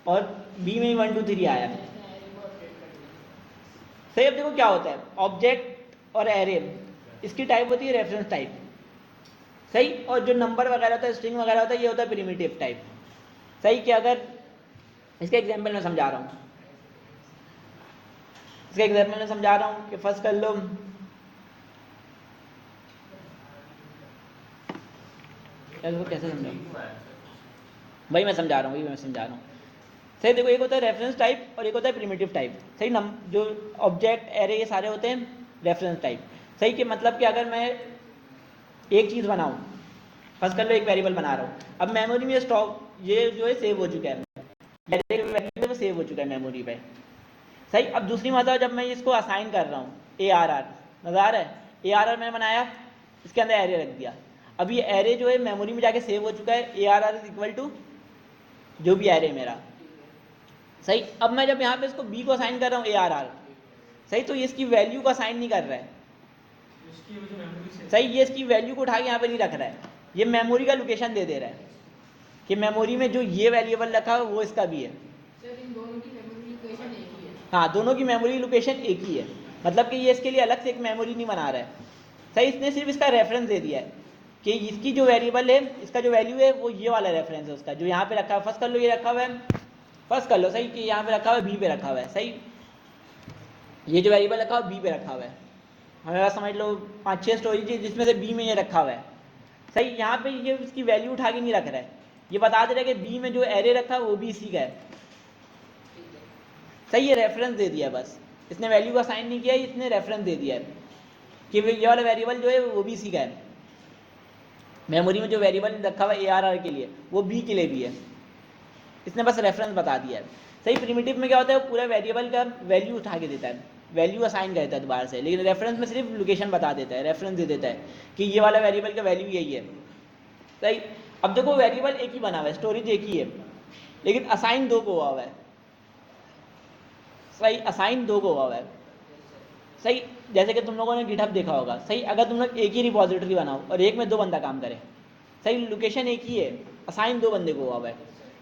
और बी में ही 1 2 3 आया। सही। अब देखो क्या होता है, ऑब्जेक्ट और एरे इसकी टाइप होती है रेफरेंस टाइप। सही। और जो नंबर वगैरह होता है, स्ट्रिंग वगैरह होता है, ये होता है प्रिमिटिव टाइप। सही। कि अगर इसका एग्जांपल मैं समझा रहा हूँ, इसका एग्जांपल मैं समझा रहा हूँ कि फर्स्ट कर लो इसको कैसे समझाऊँ, वही मैं समझा रहा हूँ। सही। देखो, एक होता है रेफरेंस टाइप और एक होता है प्रिमिटिव टाइप। सही। जो ऑब्जेक्ट एरे ये सारे होते हैं रेफरेंस टाइप। सही। कि मतलब कि अगर मैं एक चीज़ बनाऊँ, फर्स्ट कर लो एक वेरिएबल बना रहा हूँ, अब मेमोरी में स्टॉक ये जो है सेव हो चुका है, वेरिएबल सेव हो चुका है मेमोरी पे। सही। अब दूसरी मतलब जब मैं इसको असाइन कर रहा हूँ ए आर आर, नजर आ रहा है, ए आर आर मैंने बनाया, इसके अंदर एरे रख दिया। अब ये एरे जो है मेमोरी में जाके सेव हो चुका है, A R R is equal to जो भी एरे मेरा। सही। अब मैं जब यहाँ पे इसको बी को असाइन कर रहा हूँ ए आर आर, सही, तो ये इसकी वैल्यू को असाइन नहीं कर रहा है। सही। ये इसकी वैल्यू को उठा के यहाँ पे नहीं रख रहा है, ये मेमोरी का लोकेशन दे दे रहा है कि मेमोरी में जो ये वेरिएबल रखा है वो इसका भी है।
सर इन दोनों की मेमोरी लोकेशन एक ही है
हाँ, दोनों की मेमोरी लोकेशन एक ही है, मतलब कि ये इसके लिए अलग से एक मेमोरी नहीं बना रहा है। सही। इसने सिर्फ इसका रेफरेंस दे दिया है कि इसकी जो वेरिएबल है, इसका जो वैल्यू है वो ये वाला रेफरेंस है उसका, जो यहाँ पे रखा है। फर्स्ट कर लो ये रखा हुआ है, फर्स्ट कर लो सही, कि यहाँ पे रखा हुआ है, बी पे रखा हुआ है। सही। ये जो वेरिएबल रखा हुआ है बी पे रखा हुआ है, हमें बस समझ लो 5 6 स्टोरेज है जिसमें से बी में ये रखा हुआ है। सही। यहाँ पे ये इसकी वैल्यू उठा के नहीं रख रहा है, ये बता दे रहा है कि बी में जो एरे रखा है वो भी इसी का है। सही। ये रेफरेंस दे दिया, बस इसने वैल्यू का साइन नहीं किया, इसने रेफरेंस दे दिया है कि ये वाला वेरिएबल जो है वो भी इसी का है। मेमोरी में जो वेरिएबल रखा हुआ है ए आर आर के लिए, वो बी के लिए भी है, इसने बस रेफरेंस बता दिया है। सही। प्रिमिटिव में क्या होता है, पूरा वेरिएबल का वैल्यू उठा के देता है, वैल्यू असाइन करता है दोबारा से, लेकिन रेफरेंस में सिर्फ लोकेशन बता देता है, रेफरेंस दे देता है कि ये वाला वेरिएबल का वैल्यू यही है। सही। अब देखो वेरिएबल एक ही बना हुआ है, स्टोरेज एक ही है, लेकिन असाइन दो को हुआ हुआ है। सही। असाइन दो को हुआ हुआ है। सही। जैसे कि तुम लोगों ने गिटहब देखा होगा। सही। अगर तुम लोग एक ही रिपॉजिटरी बनाओ और एक में 2 बंदा काम करे, सही, लोकेशन एक ही है, असाइन 2 बंदे को हुआ हुआ है।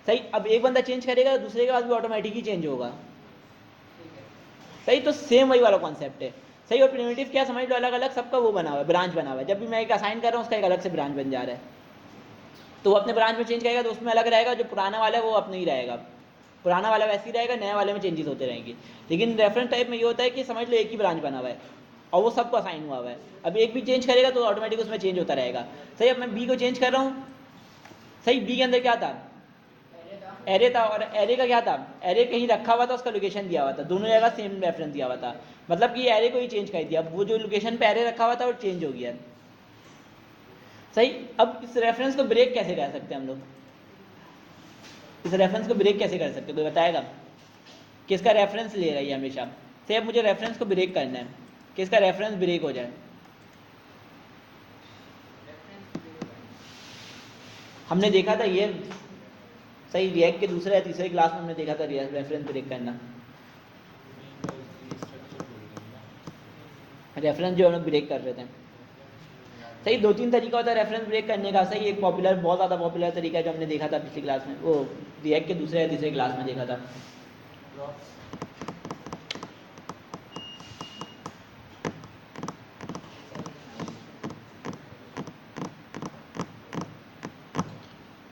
सही। अब एक बंदा चेंज करेगा, दूसरे के बाद भी ऑटोमेटिक ही चेंज होगा। सही। तो सेम वही वाला कॉन्सेप्ट है। सही। और प्रिमिटिव क्या समझ लो, अलग अलग सबका वो बना हुआ है, ब्रांच बना हुआ है। जब भी मैं एक असाइन कर रहा हूँ उसका एक अलग से ब्रांच बन जा रहा है, तो वो अपने ब्रांच में चेंज करेगा तो उसमें अलग रहेगा, जो पुराना वाला है वो अपने ही रहेगा, पुराना वाला वैसे ही रहेगा, नए वाले में चेंजेस होते रहेंगे। लेकिन रेफरेंस टाइप में ये होता है कि समझ लो एक ही ब्रांच बना हुआ है और वो सबको असाइन हुआ हुआ है। अब एक भी चेंज करेगा तो ऑटोमेटिक उसमें चेंज होता रहेगा। सही। अब मैं बी को चेंज कर रहा हूँ, सही, बी के अंदर क्या था,
पहले था
एरे था और एरे का क्या था, एरे कहीं रखा हुआ था, उसका लोकेशन दिया हुआ था, दोनों जगह सेम रेफरेंस दिया हुआ था, मतलब कि एरे को ही चेंज कर दिया, वो जो लोकेशन पे एरे रखा हुआ था वो चेंज हो गया। सही, अब इस रेफरेंस को ब्रेक कैसे कर सकते हैं हम लोग, इस रेफरेंस को ब्रेक कैसे कर सकते हैं, कोई बताएगा कि इसका रेफरेंस ले रहा है हमेशा। सही, अब मुझे रेफरेंस को ब्रेक करना है कि इसका रेफरेंस ब्रेक हो जाए। हमने देखा था ये, सही, रिएक्ट के दूसरे या तीसरे क्लास में हमने देखा था रेफरेंस ब्रेक करना, रेफरेंस जो हम लोग ब्रेक कर रहे थे। सही, 2-3 तरीका होता है रेफरेंस ब्रेक करने का। सही, एक पॉपुलर, बहुत ज़्यादा पॉपुलर तरीका है जो हमने देखा था पिछली क्लास में, वो रिएक्ट के दूसरे या तीसरे क्लास में देखा था।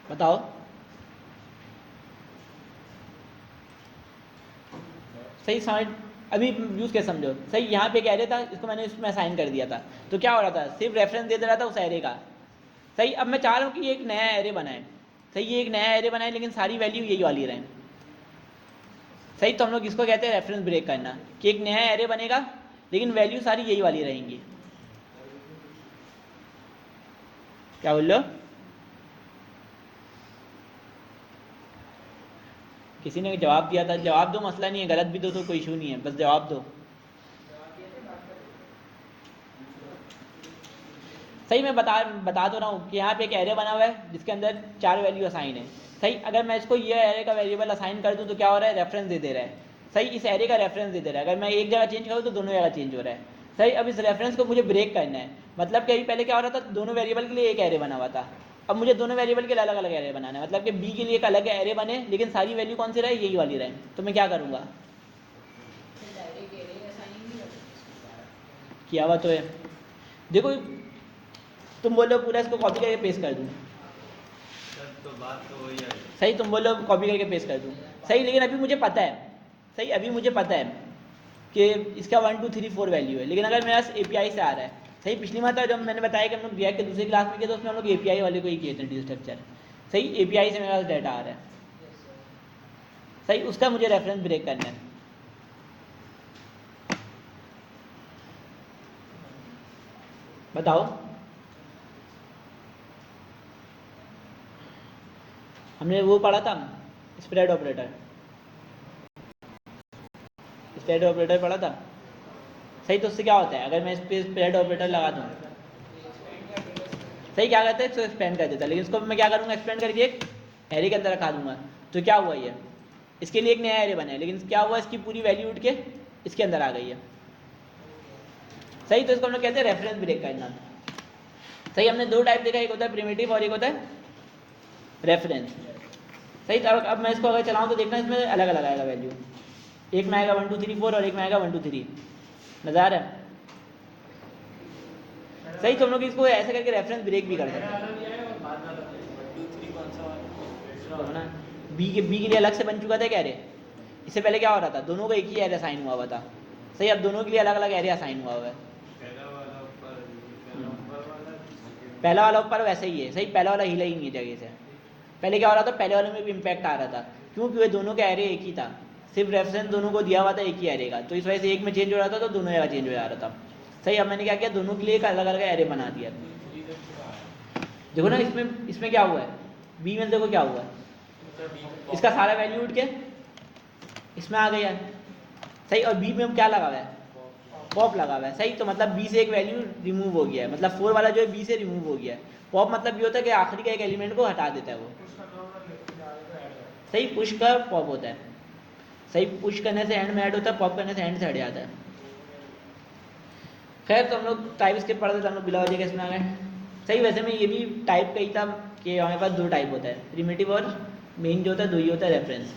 बताओ। सही, समझ, अभी यूज़ के समझो। सही, यहाँ पे एक एरे था, इसको मैंने इसमें असाइन कर दिया था, तो क्या हो रहा था, सिर्फ रेफरेंस दे रहा था उस एरे का। सही, अब मैं चाह रहा हूँ कि ये एक नया एरे बनाए। सही, ये एक नया एरे बनाए लेकिन सारी वैल्यू यही वाली रहें। सही, तो हम लोग इसको कहते हैं रेफरेंस ब्रेक करना, कि एक नया एरे बनेगा लेकिन वैल्यू सारी यही वाली रहेंगी। क्या बोल लो, किसी ने जवाब दिया था, जवाब दो, मसला नहीं है, गलत भी दो तो कोई इशू नहीं है, बस जवाब दो। सही, मैं बता तो रहा हूँ कि यहाँ पे एक एरे बना हुआ है जिसके अंदर 4 वैल्यू असाइन है। सही, अगर मैं इसको ये एरे का वेरिएबल असाइन कर दूँ तो क्या हो रहा है, रेफरेंस दे दे रहा है। सही, इस एरे का रेफरेंस दे दे रहा है, अगर मैं एक जगह चेंज करूँ तो दोनों जगह चेंज हो रहा है। सही, अब इस रेफरेंस को मुझे ब्रेक करना है, मतलब कि अभी पहले क्या हो रहा था, दोनों वेरिएबल के लिए एक एरे बना हुआ था, अब मुझे दोनों वेरिएबल के लिए अलग अलग एरे बनाना है, मतलब कि बी के लिए एक अलग एरे बने लेकिन सारी वैल्यू कौन सी रहे, यही वाली रहे। तो मैं क्या करूँगा, किया हुआ तो है, देखो, तुम बोलो पूरा इसको कॉपी करके पेस्ट कर दूँ,
तो बात तो वही है।
सही, तुम बोलो कॉपी करके पेस्ट कर दूँ, सही, लेकिन अभी मुझे पता है, सही, अभी मुझे पता है कि इसका 1 2 3 4 वैल्यू है, लेकिन अगर मेरा एपीआई से आ रहा है। सही, पिछली बार जब मैंने बताया कि हम लोग रिएक्ट के दूसरी क्लास में किए तो उसमें हम लोग एपीआई वाले को ही किए थे, डी स्ट्रक्चर। सही, एपीआई से मेरा डाटा आ रहा है। सही, उसका मुझे रेफरेंस ब्रेक करना है। बताओ, हमने वो पढ़ा था स्प्रेड ऑपरेटर, स्प्रेड ऑपरेटर पढ़ा था। सही, तो उससे क्या होता है, अगर मैं इस पर स्प्रेड ऑपरेटर लगा दूँ, सही, क्या कहते हैं, इसको एक्सपेंड कर देता है, लेकिन इसको मैं क्या करूँगा, एक्सपेंड करके एक एरे के अंदर रखा दूंगा। तो क्या हुआ, ये इसके लिए एक नया एरे बना है, लेकिन क्या हुआ, इसकी पूरी वैल्यू उठ के इसके अंदर आ गई है। सही, तो इसको हम लोग कहते हैं रेफरेंस ब्रेक करना। सही, हमने 2 टाइप देखा, एक होता है प्रिमिटिव और एक होता है रेफरेंस। सही, तो अब मैं इसको अगर चलाऊँ तो देखना इसमें अलग अलग आएगा वैल्यू, एक में आएगा 1 2 3 4 और एक में आएगा 1 2 3, नजर आ रहा है। सही, तो हम लोग इसको ऐसे करके रेफरेंस ब्रेक भी कर सकते हैं, तो ना, बी के लिए अलग से बन चुका था क्या एरे, इससे पहले क्या हो रहा था, दोनों को एक ही एरे असाइन हुआ हुआ था। सही, अब दोनों के लिए अलग अलग एरे असाइन हुआ हुआ है। पहला वाला ऊपर वैसे ही है। सही, पहला वाला हिला ही नहीं है जगह से। पहले क्या हो रहा था, पहले वाले में भी इम्पैक्ट आ रहा था, क्योंकि वे दोनों का एरे एक ही था, सिर्फ रेफरेंस दोनों को दिया हुआ था एक ही एरे का, तो इस वजह से एक में चेंज हो रहा था तो दोनों जगह चेंज हो जा रहा था। सही, अब मैंने क्या किया, दोनों के लिए एक अलग अलग एरे बना दिया। देखो ना, इसमें इसमें क्या हुआ है, बी में देखो क्या हुआ है, इसका सारा वैल्यू उठ के इसमें आ गया है। सही, और बी में क्या लगा हुआ है, पॉप लगा हुआ है। सही, तो मतलब बी से एक वैल्यू रिमूव हो गया है, मतलब 4 वाला जो है बी से रिमूव हो गया है। पॉप मतलब ये होता है कि आखिरी का एक एलिमेंट को हटा देता है वो। सही, पुश का पॉप होता है। सही, पुश करने से एंड में ऐड होता है, पॉप करने से एंड से हट जाता है। खैर, तो हम लोग टाइप स्क्रिप्ट पढ़ते थे, हम लोग बिला वजह के इसमें आ गए। सही, वैसे में ये भी टाइप का ही था कि हमारे पास 2 टाइप होता है, प्रिमिटिव और मेन जो होता है, 2 ही होता है, रेफरेंस।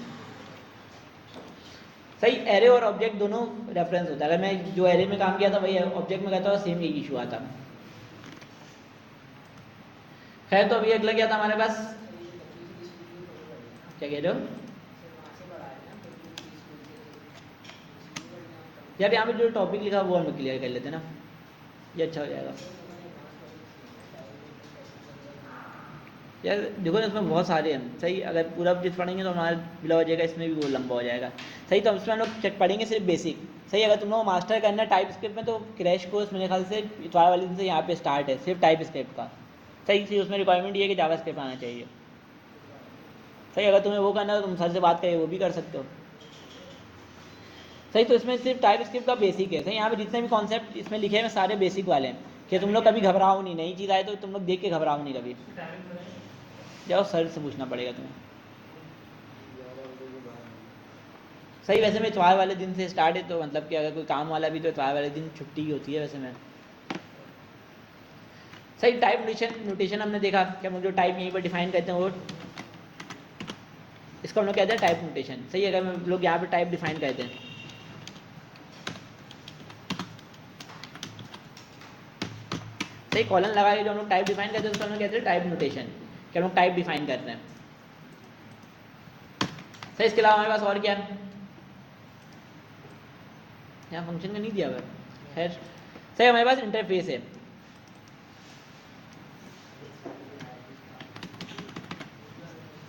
सही, एरे और ऑब्जेक्ट दोनों रेफरेंस होता है, अगर मैं जो एरे में काम किया था वही ऑब्जेक्ट में करता था, सेम यही इशू आता। खैर, तो अभी अगला क्या था हमारे पास, क्या कह रहे हो यार, यहाँ पे जो टॉपिक लिखा वो हम क्लियर कर लेते हैं ना, ये अच्छा हो जाएगा। यार देखो ना, इसमें बहुत सारे हैं सही। अगर पूरा जिस पढ़ेंगे तो हमारा बिला हो जाएगा, इसमें भी वो लंबा हो जाएगा सही। तो इसमें हम लोग पढ़ेंगे सिर्फ बेसिक सही। अगर तुम लोग मास्टर करना है टाइप स्क्रिप्ट में तो क्रैश कोर्स मेरे ख्याल से इतवार वाले दिन से यहाँ पे स्टार्ट है सिर्फ टाइप स्क्रिप्ट का सही। सी उसमें रिक्वायरमेंट ये है कि जावा स्क्रिप्ट आना चाहिए सही। अगर तुम्हें वो करना है तो तुम सर से बात करिए, वो भी कर सकते हो सही। तो इसमें सिर्फ टाइप स्क्रिप्ट का बेसिक है सही। यहाँ पे जितने भी कॉन्सेप्ट इसमें लिखे हैं सारे बेसिक वाले हैं कि तुम लोग कभी घबराओ नहीं, नई चीज़ आए तो तुम लोग देख के घबराओ नहीं कभी। जाओ सर से पूछना पड़ेगा तुम्हें सही। वैसे मैं इतवार वाले दिन से स्टार्ट है तो मतलब कि अगर कोई काम वाला भी तो इतवार वाले दिन छुट्टी ही होती है वैसे में सही। टाइप नोटेशन हमने देखा कि हम लोग जो टाइप यहीं पर डिफाइन करते हैं वो इसको हम लोग कहते हैं टाइप नोटेशन सही। अगर हम लोग यहाँ पे टाइप डिफाइन करते हैं सही, कॉलन लगा के जो हम लोग टाइप डिफाइन करते हैं उसको हम लोग कहते हैं टाइप नोटेशन कि हम लोग टाइप डिफाइन करते हैं सही। इसके अलावा हमारे पास और क्या है, यहाँ फंक्शन का नहीं दिया हुआ है खैर सही। हमारे पास इंटरफेस है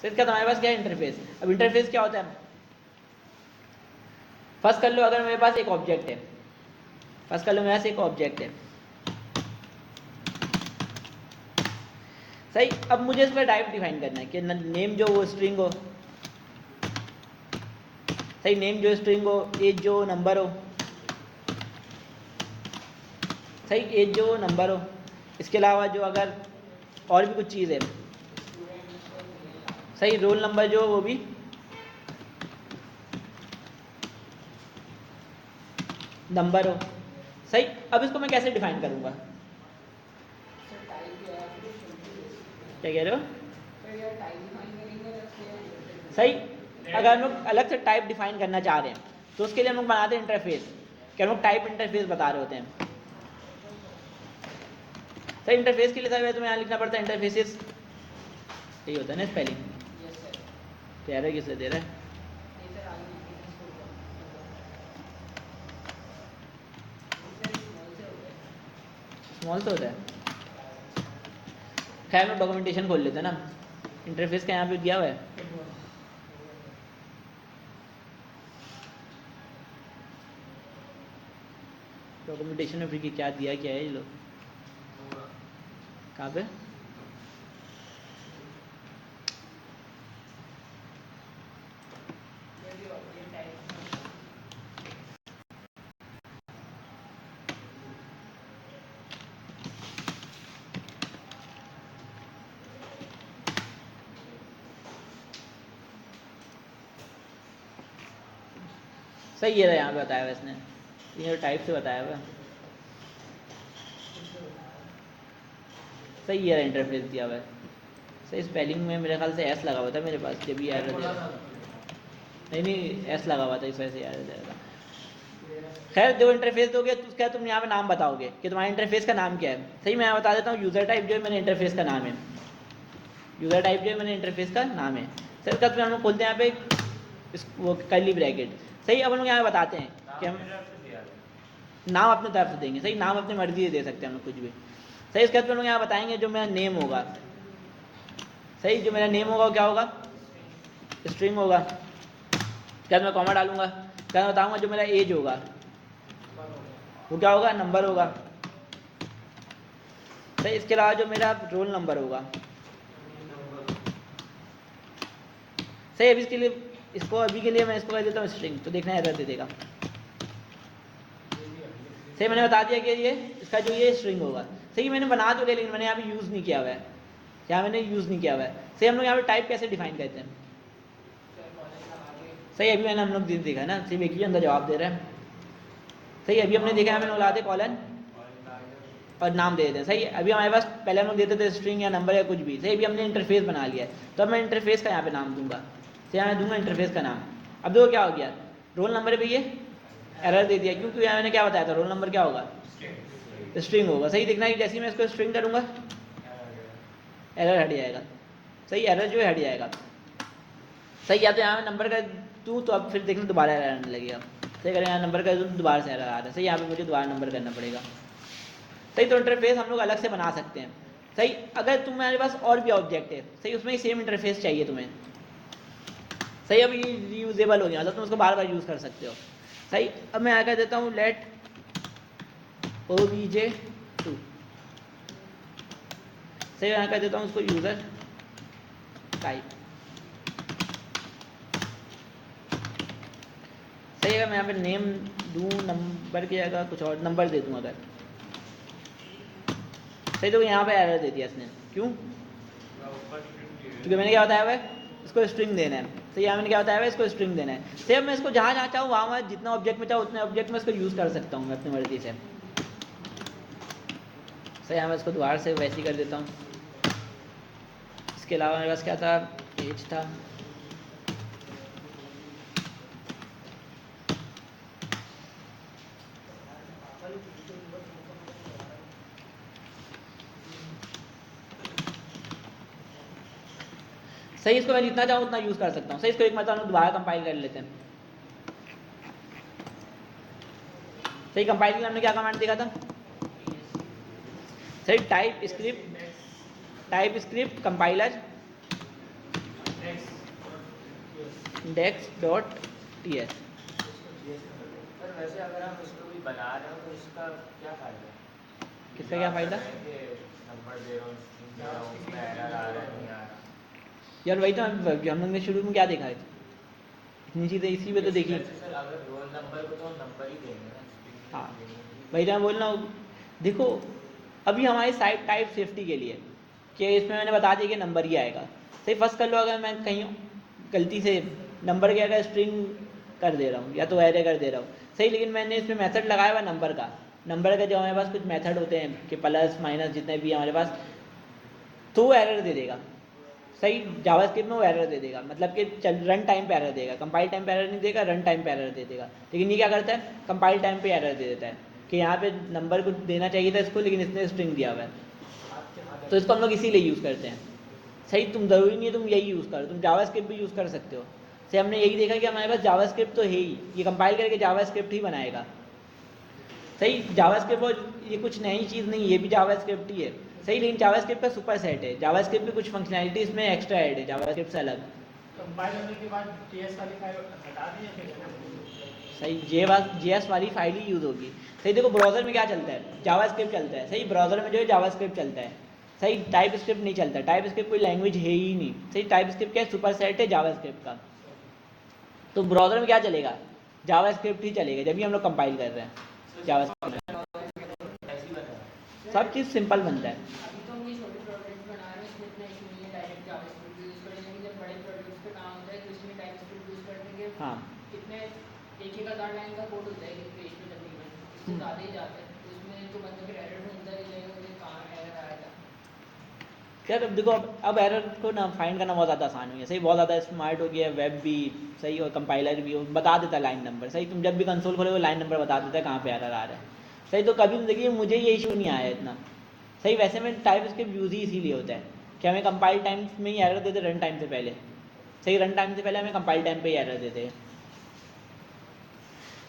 सही। इसका हमारे पास क्या है इंटरफेस। अब इंटरफेस क्या होता है, फर्स्ट कर लो अगर मेरे पास एक ऑब्जेक्ट है, फर्स्ट कर लो मेरे पास एक ऑब्जेक्ट है सही। अब मुझे इस पर टाइप डिफाइन करना है कि नेम जो वो स्ट्रिंग हो सही, नेम जो स्ट्रिंग हो, एज जो नंबर हो सही, एज जो नंबर हो। इसके अलावा जो अगर और भी कुछ चीज़ है सही, रोल नंबर जो वो भी नंबर हो सही। अब इसको मैं कैसे डिफाइन करूँगा, क्या कह रहे हो सही। अगर हम लोग अलग से टाइप डिफाइन करना चाह रहे हैं तो उसके लिए हम लोग बनाते हैं इंटरफेस कि हम लोग टाइप इंटरफेस बता रहे होते हैं सही। इंटरफेस के लिए सर तुम्हें यहाँ लिखना पड़ता है इंटरफेसेस, यही होता है ना स्पेलिंग। तो एरर किससे दे रहा है, स्मॉल तो होता है। खैर हम लोग डॉक्यूमेंटेशन खोल लेते हैं ना, इंटरफेस का यहाँ पे दिया हुआ है डॉक्यूमेंटेशन में फिर क्या दिया क्या है ये लोग, कहाँ पे सही। ये रहा यहाँ पे बताया हुआ इसने, ये टाइप से बताया हुआ सही। ये रहा इंटरफेस दिया हुआ है सही। स्पेलिंग में मेरे ख्याल से एस लगा हुआ था मेरे पास जब भी एरर दिया, नहीं एस लगा हुआ था इस वजह से एरर दिया था। खैर जो इंटरफेस दोगे तो उसका तुम यहाँ पे नाम बताओगे कि तुम्हारे इंटरफेस का नाम क्या है सही। मैं यहाँ बता देता हूँ यूज़र टाइप जो है मेरे इंटरफेस का नाम है, यूज़र टाइप जो है मेरे इंटरफेस का नाम है सर। इसका हम लोग खोलते हैं यहाँ पे वो कर्ली ब्रैकेट सही। अब हम लोग यहाँ बताते हैं कि हम नाम अपने तरफ से देंगे सही, नाम अपनी मर्जी से दे सकते हैं हम लोग कुछ भी सही। इसके बाद हम लोग यहाँ बताएंगे जो मेरा नेम होगा सही, जो मेरा नेम होगा वो क्या होगा, स्ट्रिंग होगा। क्या मैं कॉमा डालूंगा, क्या बताऊंगा जो मेरा एज होगा वो क्या होगा, नंबर होगा सही। इसके अलावा जो मेरा रोल नंबर होगा सही। अभी इसके लिए इसको अभी के लिए मैं इसको कह देता हूँ स्ट्रिंग, तो देखना एरर दे देगा सही। मैंने बता दिया कि ये इसका जो ये स्ट्रिंग होगा सही। मैंने बना तो लिया लेकिन मैंने यहाँ पे यूज़ नहीं किया हुआ है, यहाँ मैंने यूज़ नहीं किया हुआ है सही। हम लोग यहाँ पे टाइप कैसे डिफाइन करते हैं सही, अभी मैंने हम लोग देखा है ना, सिर्फ एक ही अंदर जवाब दे रहा है सही। अभी हमने देखा है मैंने बुलाते कॉलन और नाम दे देते हैं सही। अभी हमारे पास पहले हम लोग देते थे स्ट्रिंग या नंबर या कुछ भी सही। अभी हमने इंटरफेस बना लिया है तो अब मैं इंटरफेस का यहाँ पे नाम दूंगा सही, यहाँ मैं दूंगा इंटरफेस का नाम। अब देखो क्या हो गया, रोल नंबर पे ये एरर दे दिया क्योंकि यहाँ मैंने क्या बताया था, रोल नंबर क्या होगा, स्ट्रिंग होगा सही। देखना है कि जैसे ही मैं इसको स्ट्रिंग करूँगा एरर हट जाएगा सही, एरर जो है हट जाएगा सही। या तो यहाँ मैं नंबर कर दूँ तो अब फिर देखना दोबारा एरर आने लगेगा सही। अगर यहाँ नंबर कर दूँ तो दोबारा से एरर आ रहा है सही, यहाँ पे मुझे दोबारा नंबर करना पड़ेगा सही। तो इंटरफेस हम लोग अलग से बना सकते हैं सही, अगर तुम्हारे पास और भी ऑब्जेक्ट है सही, उसमें ही सेम इंटरफेस चाहिए तुम्हें सही, अब ये रीयूजेबल हो गया, मतलब तुम उसको बार बार यूज़ कर सकते हो सही। अब मैं आकर देता हूँ लेट obj2 सही, मैं आकर देता हूँ उसको यूज़र टाइप सही। अगर मैं यहाँ पे नेम दूँ नंबर की जगह कुछ और नंबर दे दूँ अगर सही, तो यहाँ पे एरर दे दिया इसने, क्यों? क्योंकि मैंने क्या बताया हुआ है, इसको स्ट्रिंग देना है सही। यहाँ मैंने क्या बताया हुआ है, इसको स्ट्रिंग देना है सही। अब मैं इसको जहाँ जहाँ चाहूँ वहाँ जितना ऑब्जेक्ट में चाहूँ उतने ऑब्जेक्ट में इसको यूज़ कर सकता हूँ मैं अपनी मर्जी से सही। यहाँ मैं इसको दोबारा से वैसे ही कर देता हूँ। इसके अलावा मेरे पास क्या था, एज था सही। इसको मैं जितना चाहूँ उतना यूज़ कर सकता हूँ सही। इसको एक मतलब हम लोग दोबारा कंपाइल कर लेते हैं सही। कंपाइल के लिए हमने क्या कमांड देखा था सही, type script compiler index.ts।
Sir वैसे अगर हम इसको भी बना रहे हो तो इसका क्या फ़ायदा है?
किसका क्या फ़ायदा?
नंबर दे रहा हूँ, स्ट्रिंग दे रहा हूँ, उसमें एरर आ रहा है, नहीं आ रहा।
यार वही तो हम लोग ने शुरू में क्या देखा है, इतनी चीज़ें इसी में तो देखी।
वैसे सर अगर रोल नंबर को तो हम नंबर ही देंगे ना, स्ट्रिंग
हाँ
नहीं देंगे।
वही तो मैं बोल रहा हूँ। देखो अभी हमारी साइट टाइप सेफ्टी के लिए कि इसमें मैंने बता दिया कि नंबर ही आएगा सही। फर्स्ट कर लो, अगर मैं कहीं गलती से नंबर के अगर स्ट्रिंग कर दे रहा हूँ या तो एरे कर दे रहा हूँ सही, लेकिन मैंने इसमें मेथड लगाया हुआ नंबर का जो हमारे पास कुछ मेथड होते हैं कि प्लस माइनस जितने भी हमारे पास, तो वो एरर दे देगा सही। जावास्क्रिप्ट में वो एरर दे देगा, मतलब कि रन टाइम पे एरर देगा, कंपाइल टाइम पे एरर नहीं देगा, रन टाइम पे एरर दे देगा। लेकिन ये क्या करता है, कंपाइल टाइम पे एरर दे देता है कि यहाँ पे नंबर कुछ देना चाहिए था इसको, लेकिन इसने स्ट्रिंग दिया हुआ है। तो इसको हम लोग इसीलिए यूज़ करते हैं सही। तुम ज़रूरी नहीं है तुम यही यूज़ करो, तुम जावास्क्रिप्ट भी यूज़ कर सकते हो सही। हमने यही देखा कि हमारे पास जावास्क्रिप्ट तो है ही, ये कंपाइल करके जावास्क्रिप्ट ही बनाएगा सही। जावास्क्रिप्ट और ये कुछ नई चीज़ नहीं, ये भी जावास्क्रिप्ट ही है सही। लेकिन जावास्क्रिप्ट का सुपर सेट है, जावास्क्रिप्ट में कुछ फंक्शनैलिटी इसमें एक्स्ट्रा ऐड है जावास्क्रिप्ट से अलग।
कंपाइल होने के बाद टीएस वाली फाइल हटा दी है
सही, जेएस वाली फाइल ही यूज़ होगी सही। देखो ब्राउज़र में क्या चलता है, जावास्क्रिप्ट चलता है सही। ब्राउज़र में जो है जावास्क्रिप्ट चलता है सही, टाइप स्क्रिप्ट नहीं चलता। टाइप स्क्रिप्ट कोई लैंग्वेज है ही नहीं सही। टाइप स्क्रिप्ट क्या है, सुपर सेट है जावास्क्रिप्ट का। तो ब्राउज़र में क्या चलेगा, जावास्क्रिप्ट ही चलेगा जब भी हम लोग कंपाइल कर रहे हैं जावास्क्रिप्ट। सब चीज़ सिंपल बनता है।
अभी तो हम ये छोटे प्रोडक्ट्स बना रहे हैं, इसमें इतना इशू नहीं है, डायरेक्ट जावास्क्रिप्ट यूज़ करेंगे। लेकिन जब बड़े प्रोडक्ट्स पे काम होता है तो इसमें टाइपस्क्रिप्ट यूज़ करने के
हाँ
कितने एक 1000 लाइन का कोड होता है एक पेज पे तकरीबन, इससे ज़्यादा ही जाता है। तो इसमें तो बंदा फिर एरर ढूंढता ही रहेगा, मुझे कहाँ एरर आया था।
यार अब देखो, अब एरर को ना फाइंड करना बहुत ज़्यादा आसान हो गया सही। बहुत ज़्यादा स्मार्ट हो गया है वेब भी सही, और कंपाइलर भी बता देता है लाइन नंबर सही। तुम जब भी कंसोल खोलो वो लाइन नंबर बता देता है कहाँ पे एरर आ रहा है सही। तो कभी देखिए मुझे ये इशू नहीं आया इतना सही। वैसे में टाइप स्क्रिप्ट यूज़ ही इसीलिए होता है कि हमें कंपाइल टाइम में ही एरर देते, रन टाइम से पहले सही। रन टाइम से पहले हमें कंपाइल टाइम पे ही एरर देते हैं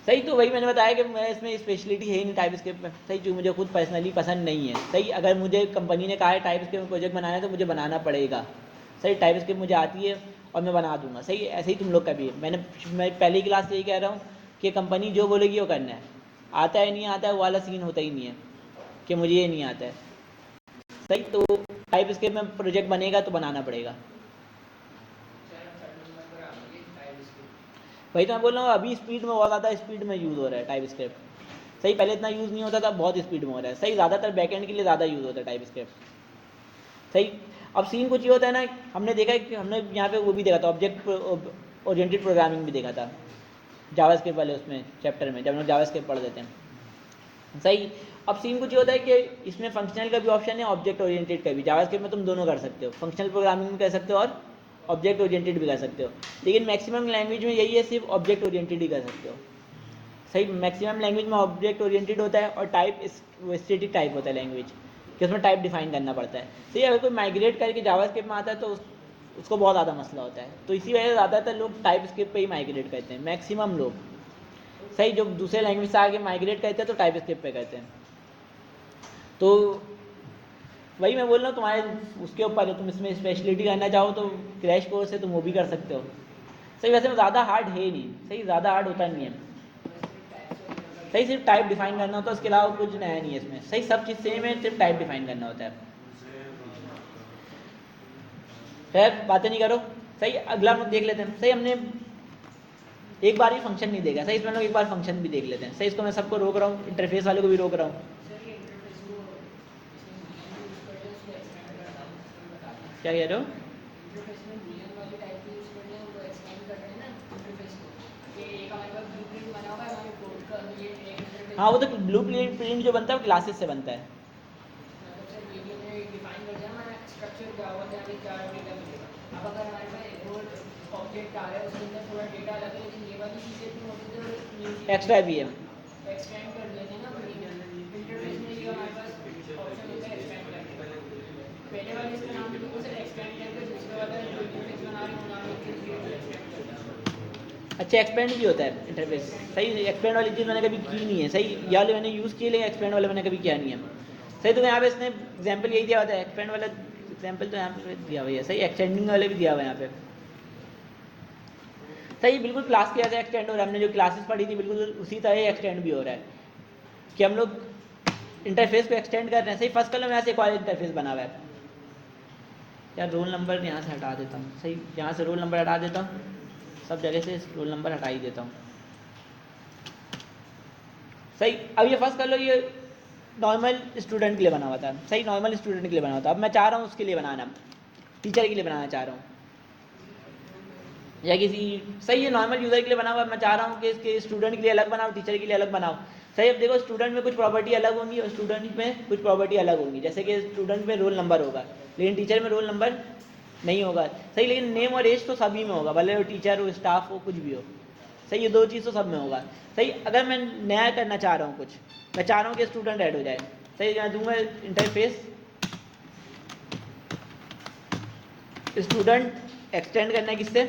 सही। तो वही मैंने बताया कि मैं इसमें स्पेशलिटी है ही नहीं टाइप स्क्रिप्ट में सही, जो मुझे खुद पर्सनली पसंद नहीं है सही। अगर मुझे कंपनी ने कहा है टाइप स्क्रिप्ट में प्रोजेक्ट बनाना है तो मुझे बनाना पड़ेगा सही। टाइप स्क्रिप्ट मुझे आती है और मैं बना दूंगा सही। ऐसे ही तुम लोग का भी है। मैं पहली क्लास से यही कह रहा हूँ कि कंपनी जो बोलेगी वो करना है, आता है नहीं आता है वो वाला सीन होता ही नहीं है कि मुझे ये नहीं आता है सही। तो टाइप स्क्रिप्ट में प्रोजेक्ट बनेगा तो बनाना पड़ेगा। वही तो मैं बोल रहा हूँ, अभी स्पीड में बहुत ज़्यादा स्पीड में यूज़ हो रहा है टाइप स्क्रिप्ट सही। पहले इतना यूज़ नहीं होता था, बहुत स्पीड में हो रहा है सही। ज़्यादातर बैकएंड के लिए ज़्यादा यूज़ होता है टाइप स्क्रिप्ट सही। अब सीन कुछ ये होता है ना, हमने देखा है कि हमने यहाँ पे वो भी देखा था, ऑब्जेक्ट ओरिएंटेड प्रोग्रामिंग भी देखा था जावास्क्रिप्ट वाले उसमें चैप्टर में, जब हम लोग जावास्क्रिप्ट पढ़ देते हैं सही। अब सीन कुछ ये होता है कि इसमें फंक्शनल का भी ऑप्शन है, ऑब्जेक्ट ओरिएंटेड का भी। जावास्क्रिप्ट में तुम दोनों कर सकते हो, फंक्शनल प्रोग्रामिंग भी कर सकते हो और ऑब्जेक्ट ओरिएंटेड भी कर सकते हो। लेकिन मैक्सिमम लैंग्वेज में यही है, सिर्फ ऑब्जेक्ट ओरिएंटेड ही कर सकते हो सही। मैक्सिमम लैंग्वेज में ऑब्जेक्ट ओरिएंटेड होता है और टाइप स्टैटिक टाइप होता है लैंग्वेज, कि उसमें टाइप डिफाइन करना पड़ता है सही। अगर कोई माइग्रेट करके जावास्क्रिप्ट में आता है तो उसको बहुत ज़्यादा मसला होता है। तो इसी वजह से ज़्यादातर लोग टाइप स्क्रिप्ट पर ही माइग्रेट करते हैं, मैक्सिमम लोग सही। जो दूसरे लैंग्वेज से आगे माइग्रेट करते हैं तो टाइप स्क्रिप्ट पे करते हैं। तो वही मैं बोल रहा हूँ, तुम्हारे उसके ऊपर है, तुम इसमें स्पेशलिटी करना चाहो तो क्रैश कोर्स है, तुम वो भी कर सकते हो। सही वैसे ज़्यादा हार्ड है ही नहीं, सही ज़्यादा हार्ड होता नहीं है। सही सिर्फ टाइप डिफाइन करना होता है, उसके अलावा कुछ नया नहीं है इसमें। सही सब चीज़ सेम है, सिर्फ टाइप डिफाइन करना होता है। खैर बातें नहीं करो। सही अगला हम लोग देख लेते हैं। सही हमने एक बार ही फंक्शन नहीं देखा। सही इसमें लोग एक बार फंक्शन भी देख लेते हैं। सही इसको मैं सबको रोक रहा हूँ, इंटरफेस वाले को भी रोक रहा हूँ।
सर ये इंटरफेस को इसमें boolean यूज़ कर लें, उसको एक्सपेंड करना है, उसको बता दें।
क्या कह रहे हो?
इंटरफेस में boolean वाली टाइप की यूज़ कर लें, वो एक्सपेंड कर रहे हैं ना इंटरफेस को, कि एक हमारे पास ब्लूप्रिंट बना हुआ है हमारे कोड का, ये एक इंटरफेस।
हाँ वो तो ब्लू प्रिंट जो बनता है वो क्लासेस से बनता है।
मतलब सर ये भी हमने डिफाइन कर दिया हमारा स्ट्रक्चर क्या होगा, क्या क्या डेटा मिलेगा। अब अगर हमारे पास एक और ऑब्जेक्ट आ रहा है, उसके अंदर थोड़ा डेटा अलग है, लेकिन ये वाली चीज़ें इतनी होती है तो
एक्स्ट्रा भी है।
एक्सटेंड कर लेते हैं ना अपनी इंटरफेस में। ये हमारे पास ऑप्शन होता है एक्सटेंड करने का। पहले वाले इसका नाम तो बिल्कुल सर एक्सटेंड करके, दूसरे वाला जो इंटरफेस बना रहे हैं वो नाम एक्सटेंड करता है।
अच्छा एक्सपेंड भी होता है इंटरफेस। सही एक्सपेंड वाली चीज़ मैंने कभी की नहीं है। सही ये वाले मैंने यूज़ किए, लेकिन एक्सपेंड वाले मैंने कभी किया नहीं है। सही तो यहाँ पे इसने एग्जाम्पल यही दिया हुआ था, एक्सपेंड वाला एग्जाम्पल तो यहाँ पे दिया हुआ है। सही एक्सटेंडिंग वाले भी दिया हुआ है यहाँ पे। सही बिल्कुल क्लास के जैसे एक्सटेंड हो रहा है। हमने जो क्लासेस पढ़ी थी बिल्कुल उसी तरह एक्सटेंड भी हो रहा है कि हम लोग इंटरफेस को एक्सटेंड कर रहे हैं। सही फर्स्ट कलम यहाँ से एक और इंटरफेस बना हुआ है। यार रोल नंबर यहाँ से हटा देता हूँ। सही यहाँ से रोल नंबर हटा देता हूँ, सब जगह से रोल नंबर हटा ही देता हूँ। सही अब ये फर्स्ट कर लो, ये नॉर्मल स्टूडेंट के लिए बना हुआ था। सही नॉर्मल स्टूडेंट के लिए बना हुआ था। अब मैं चाह रहा हूँ उसके लिए बनाना, टीचर के लिए बनाना चाह रहा हूँ, या किसी सही है नॉर्मल यूज़र के लिए बना हुआ है। मैं चाह रहा हूँ कि इसके स्टूडेंट के लिए अलग बनाओ, टीचर के लिए अलग बनाओ। सही अब देखो स्टूडेंट में कुछ प्रॉपर्टी अलग होंगी और स्टूडेंट में कुछ प्रॉपर्टी अलग होंगी। जैसे कि स्टूडेंट में रोल नंबर होगा, लेकिन टीचर में रोल नंबर नहीं होगा। सही लेकिन नेम और एज तो सभी में होगा, भले वो टीचर हो, स्टाफ हो, कुछ भी हो। सही ये दो चीज़ तो सब में होगा। सही अगर मैं नया करना चाह रहा हूँ कुछ, मैं चाह रहा हूँ कि स्टूडेंट ऐड हो जाए। सही मैं दूंगा इंटरफेस स्टूडेंट, एक्सटेंड करना है किससे,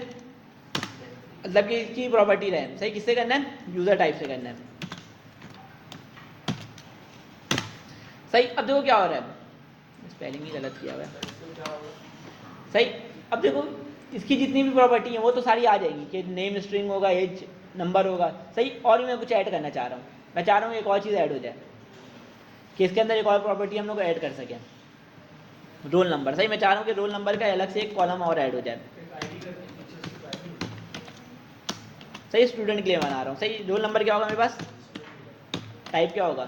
मतलब कि इसकी प्रॉपर्टी रहे। सही किससे करना है, यूज़र टाइप से करना है। सही अब देखो क्या हो रहा है, स्पेलिंग ही गलत किया हुआ है। सही अब देखो इसकी जितनी भी प्रॉपर्टी है वो तो सारी आ जाएगी कि नेम स्ट्रिंग होगा, एज नंबर होगा। सही और भी मैं कुछ ऐड करना चाह रहा हूँ। मैं चाह रहा हूँ एक और चीज़ ऐड हो जाए कि इसके अंदर एक और प्रॉपर्टी हम लोग ऐड कर सकें, रोल नंबर। सही मैं चाह रहा हूँ कि रोल नंबर का अलग से एक कॉलम और ऐड हो जाए। सही स्टूडेंट के लिए बना रहा हूँ। सही रोल नंबर क्या होगा मेरे पास, टाइप क्या होगा,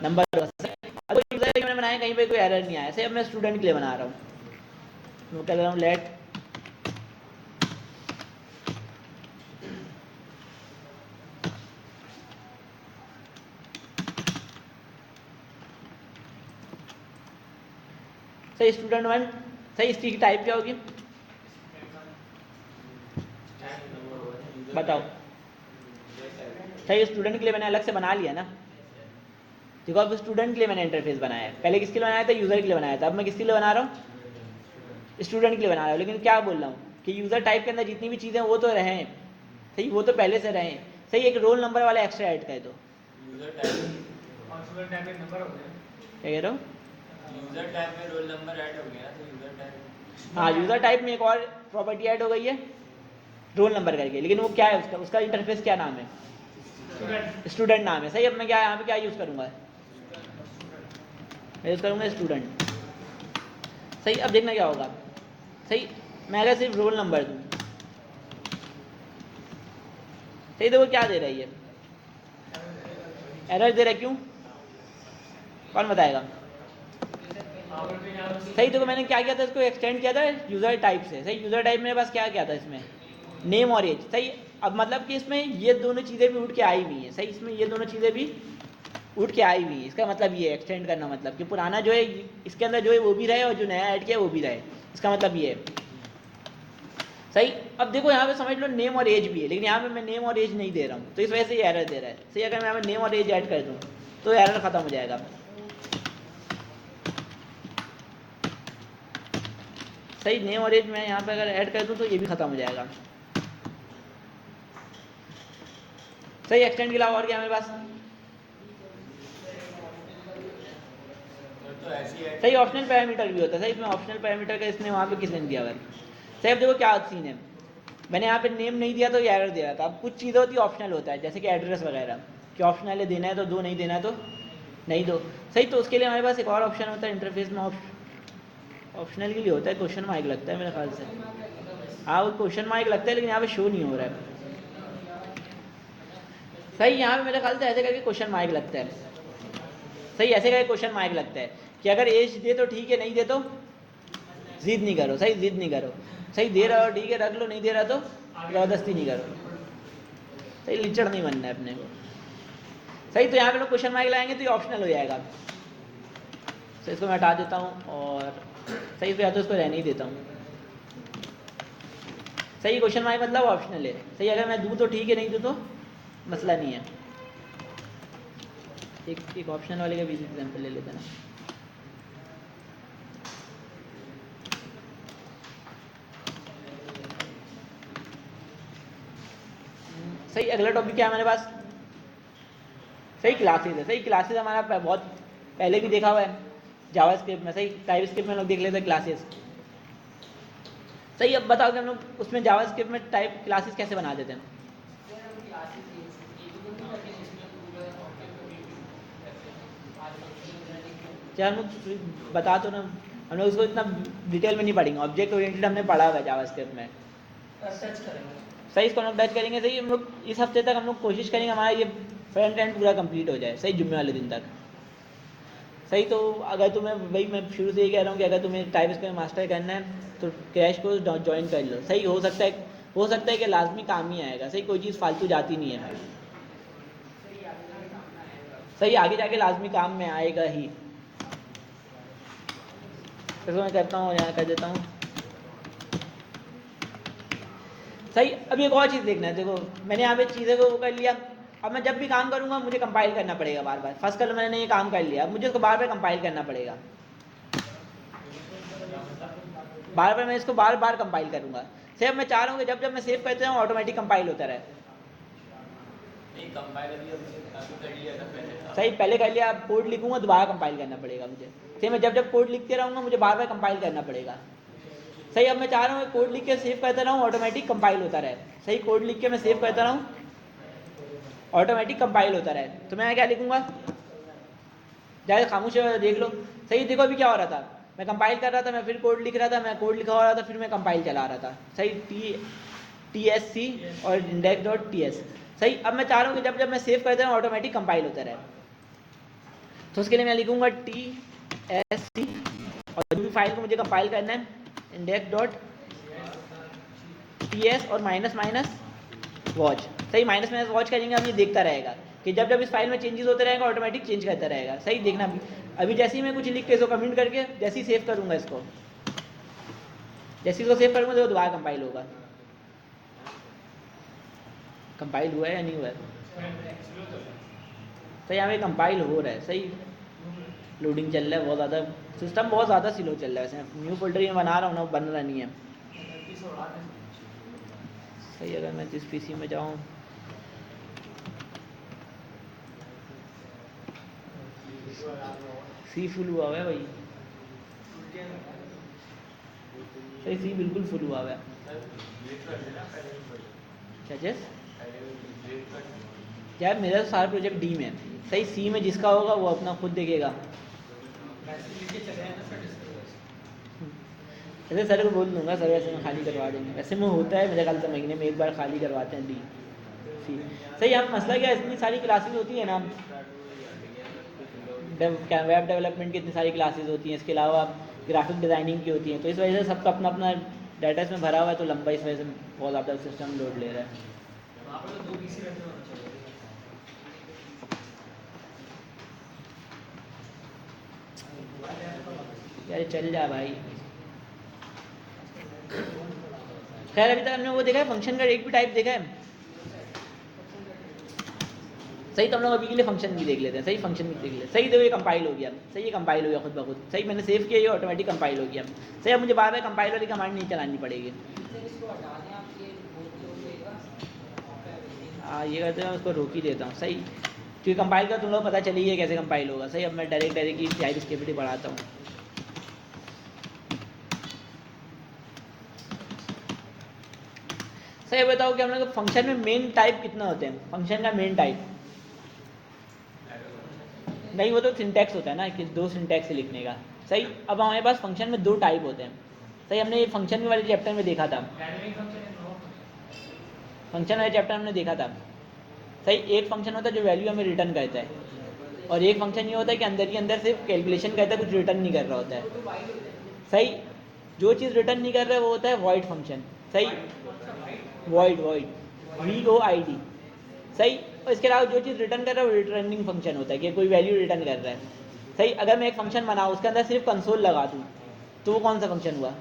नंबर होगा। अब कोई यूज़र मैंने बनाया कहीं पे कोई एरर नहीं आया। सही अब मैं स्टूडेंट के लिए बना रहा हूँ, मैं कह रहा हूँ लेट सही स्टूडेंट वन। सही इसकी टाइप क्या होगी बताओ। सही स्टूडेंट के लिए मैंने अलग से बना लिया ना, देखो अब स्टूडेंट के लिए मैंने इंटरफेस बनाया है। पहले किसके लिए बनाया था, यूज़र के लिए बनाया था। अब मैं किसके लिए बना रहा हूँ, स्टूडेंट के लिए बना रहा हूँ। लेकिन क्या बोल रहा हूँ कि यूज़र टाइप के अंदर जितनी भी चीज़ें वो तो रहें। सही वो तो पहले से रहें। सही एक रोल नंबर वाला एक्स्ट्रा ऐड कर दो।
यूजर टाइप
और स्टूडेंट टाइप एक नंबर हो गया।
क्या कह रहे हो,
यूजर टाइप में रोल नंबर ऐड हो गया, तो यूजर टाइप
हाँ यूज़र टाइप में एक और प्रॉपर्टी ऐड हो गई है रोल नंबर करके। लेकिन वो क्या है, उसका इंटरफेस क्या नाम है, स्टूडेंट नाम है। सही अब मैं क्या यहाँ पे क्या यूज़ करूँगा, मैं यूज़ करूँगा स्टूडेंट। सही अब देखना क्या होगा। सही मैं अगर सिर्फ रोल नंबर दूँ, सही देखो क्या दे रही है, एरर दे रहा है। क्यों, कौन बताएगा। सही देखो मैंने क्या किया था, इसको एक्सटेंड किया था यूज़र टाइप से। सही यूज़र टाइप मेरे पास क्या क्या था इसमें, नेम और एज। सही अब मतलब कि इसमें ये दोनों चीज़ें भी उठ के आई हुई हैं। सही इसमें ये दोनों चीज़ें भी उठ के आई हुई है। इसका मतलब ये एक्सटेंड करना मतलब कि पुराना जो है इसके अंदर जो है वो भी रहे और जो नया ऐड किया वो भी रहे। इसका मतलब ये है। सही अब देखो यहाँ पे समझ लो नेम और एज भी है, लेकिन यहाँ पे मैं नेम और एज नहीं दे रहा हूँ, तो इस वजह से ये एरर दे रहा है। सही अगर मैं यहाँ पे नेम और एज ऐड कर दूँ तो एरर खत्म हो जाएगा। सही नेम और एज मैं यहाँ पे अगर ऐड कर दूँ तो ये भी खत्म हो जाएगा। सही एक्सटेंड के अलावा और क्या मेरे पास,
तो ऐसी है
सही ऑप्शनल पैरामीटर भी होता है। सही इसमें ऑप्शनल पैरामीटर का इसने वहाँ पे किसने दिया हुआ है। सही अब देखो क्या सीन है, मैंने यहाँ पे नेम नहीं दिया तो ये एरर दे रहा था। अब कुछ चीज़ें होती है ऑप्शनल होता है, जैसे कि एड्रेस वगैरह कि ऑप्शनल है, देना है तो दो, नहीं देना है तो नहीं दो। सही तो उसके लिए हमारे पास एक और ऑप्शन होता है इंटरफेस में, ऑप्शनल के लिए होता है क्वेश्चन मार्क लगता है मेरे ख्याल से। हाँ वो क्वेश्चन मार्क लगता है लेकिन यहाँ पे शो नहीं हो रहा है। सही यहाँ पे मेरे ख्याल से ऐसे करके क्वेश्चन मार्क लगता है। सही ऐसे करके क्वेश्चन मार्क लगता है कि अगर एज दे तो ठीक है, नहीं दे तो जिद नहीं करो। सही जिद नहीं करो। सही दे रहा हो ठीक है रख लो, नहीं दे रहा तो ज़बरदस्ती नहीं करो। सही लिचड़ नहीं बनना है अपने को। सही तो यहाँ पे लोग क्वेश्चन मार्क लगाएंगे तो ये ऑप्शनल हो जाएगा। तो इसको मैं हटा देता हूँ और सही पे या तो इसको रहने ही देता हूँ। सही क्वेश्चन मार्क मतलब ऑप्शनल है। सही अगर मैं दूँ तो ठीक है, नहीं दूँ तो मसला नहीं है। एक ऑप्शनल वाले का भी एग्जाम्पल ले लेते हैं ना। सही अगला टॉपिक क्या है हमारे पास, सही क्लासेस है। सही क्लासेस हमारा बहुत पहले भी देखा हुआ है जावास्क्रिप्ट में। सही टाइपस्क्रिप्ट में लोग देख लेते हैं क्लासेस। सही अब बताओ कि हम लोग उसमें जावास्क्रिप्ट में टाइप क्लासेस कैसे बना देते हैं। क्या हम लोग बता तो ना, हम लोग उसको इतना डिटेल में नहीं पढ़ेंगे। ऑब्जेक्ट ओरिएंटेड हमने पढ़ा हुआ है जावास्क्रिप्ट में।
टच करेंगे।
सही इसको हम लोग टच करेंगे। सही हम लोग इस हफ्ते तक हम लोग कोशिश करेंगे हमारा ये फ्रंट एंड पूरा कंप्लीट हो जाए। सही जुम्मे वाले दिन तक। सही तो अगर तुम्हें वही मैं शुरू से ही कह रहा हूँ कि अगर तुम्हें टाइपस्क्रिप्ट में मास्टर करना है तो क्रैश कोर्स ज्वाइन कर लो। सही हो सकता है कि लाजमी काम ही आएगा। सही कोई चीज़ फालतू जाती नहीं है। सही आगे जाके लाजमी काम में आएगा ही। इसको मैं करता हूँ, यहाँ कर देता हूँ। सही अब एक और चीज़ देखना है। देखो मैंने यहाँ पे चीज़ें को वो कर लिया। अब मैं जब भी काम करूँगा मुझे कंपाइल करना पड़ेगा बार बार। फर्स्ट कल मैंने ये काम कर लिया, अब मुझे इसको बार बार कंपाइल करना पड़ेगा। बार बार मैं इसको बार बार कंपाइल करूँगा। सही अब मैं चाह रहा हूँ कि जब जब मैं सेव करता हूँ ऑटोमेटिक कंपाइल होता रहे।
नहीं कंपाइल अभी कर लिया था पहले।
सही पहले कर लिया, अब कोड लिखूंगा दोबारा कंपाइल करना पड़ेगा मुझे। सही मैं जब जब कोड लिखते रहूँगा मुझे बार बार कंपाइल करना पड़ेगा। सही अब मैं चाह रहा हूँ कोड लिख के सेव करता रहूँ, ऑटोमेटिक कंपाइल होता रहे। सही कोड लिख के मैं सेव करता रहूँ, ऑटोमेटिक कंपाइल होता रहे। तो मैं क्या लिखूँगा, ज़्यादा खामोश है देख लो। सही देखो अभी क्या हो रहा था, मैं कंपाइल कर रहा था, मैं फिर कोड लिख रहा था, मैं कोड लिखा हो रहा था, फिर मैं कंपाइल चला रहा था। सही TSC और index.ts। सही अब मैं चाह रहा हूँ कि जब जब मैं सेव करता हूँ ऑटोमेटिक कंपाइल होता रहे। तो उसके लिए मैं लिखूँगा TSC और जो भी फाइल को मुझे कंपाइल करना है index.ts और माइनस माइनस वॉच। सही माइनस माइनस वॉच करेंगे, अब ये देखता रहेगा कि जब जब इस फाइल में चेंजेस होते रहेंगे ऑटोमेटिक चेंज करता रहेगा। सही देखना अभी जैसे ही मैं कुछ लिख के इसको कमेंट करके जैसे ही सेव करूँगा इसको, जैसे इसको सेव करूँगा तो दोबारा कंपाइल होगा। कंपाइल हुआ है या नहीं हुआ है? सही यहाँ पे कंपाइल हो रहा है। सही लोडिंग चल रहा है, बहुत ज़्यादा सिस्टम बहुत ज़्यादा स्लो चल रहा है। वैसे न्यू फोल्डर ही बना रहा हूँ ना, बन रहा नहीं है। सही अगर मैं जिस PC में जाऊँ, C फुल हुआ हुआ है भाई। सही C बिल्कुल फुल हुआ हुआ है। क्या चीज़ यार, मेरा तो सारा प्रोजेक्ट D में है। सही C में जिसका होगा वो अपना खुद देखेगा। ऐसे सर को बोल दूंगा, सर वैसे में खाली करवा देंगे। वैसे में होता है मेरे ख्याल से महीने में एक बार खाली करवाते हैं D C। सही यहाँ मसला क्या है, इतनी सारी क्लासेस होती है ना, वेब डेवलपमेंट की इतनी सारी क्लासेस होती हैं, इसके अलावा ग्राफिक डिज़ाइनिंग की होती हैं, तो इस वजह से सबका अपना अपना डाटा इसमें भरा हुआ है, तो लंबा इस वजह से बहुत ज़्यादा सिस्टम लोड ले रहा है। यार चल जा भाई। खैर अभी तक हमने वो देखा है, फंक्शन का एक भी टाइप देखा है। सही तो हम लोग अभी के लिए फंक्शन भी देख लेते हैं। सही फंक्शन भी देख लेते हैं। सही तो ये कंपाइल हो गया। सही ये कंपाइल हो गया खुद ब खुद। सही मैंने सेव किया, ये ऑटोमेटिक कंपाइल हो गया। सही अब मुझे बार बार कंपाइल वाली कमांड नहीं चलानी पड़ेगी। हाँ ये करते हैं, उसको रोक ही देता हूँ। सही क्योंकि कंपाइल का तुम लोग पता चली है कैसे कंपाइल होगा। सही, अब मैं डायरेक्ट की टाइप स्क्रिप्ट बढ़ाता हूँ। सही बताओ कि हम लोग फंक्शन में मेन टाइप कितना होते हैं? फंक्शन का मेन टाइप नहीं, वो तो सिंटैक्स होता है ना कि 2 सिंटैक्स से लिखने का। सही, अब हमारे पास फंक्शन में 2 टाइप होते हैं। सही, हमने ये फंक्शन वाले चैप्टर में देखा था।
डायनेमिक फंक्शन है, नो फंक्शन।
फंक्शन वाले चैप्टर हमने देखा था। सही, एक फंक्शन होता है जो वैल्यू हमें रिटर्न करता है, और एक फंक्शन ये होता है कि अंदर ही अंदर सिर्फ कैलकुलेशन करता है, कुछ रिटर्न नहीं कर रहा होता
वो
है।
तो वाइड होता है।
सही, जो चीज़ रिटर्न नहीं कर रहा है वो होता है वॉइड फंक्शन। सही, वॉइड VOID। सही, और इसके अलावा जो चीज़ रिटर्न कर रहा है वो रिटर्निंग फंक्शन होता है कि कोई वैल्यू रिटर्न कर रहा है। सही, अगर मैं एक फंक्शन बनाऊँ उसके अंदर सिर्फ कंसोल लगा दूँ तो वो कौन सा फंक्शन हुआ?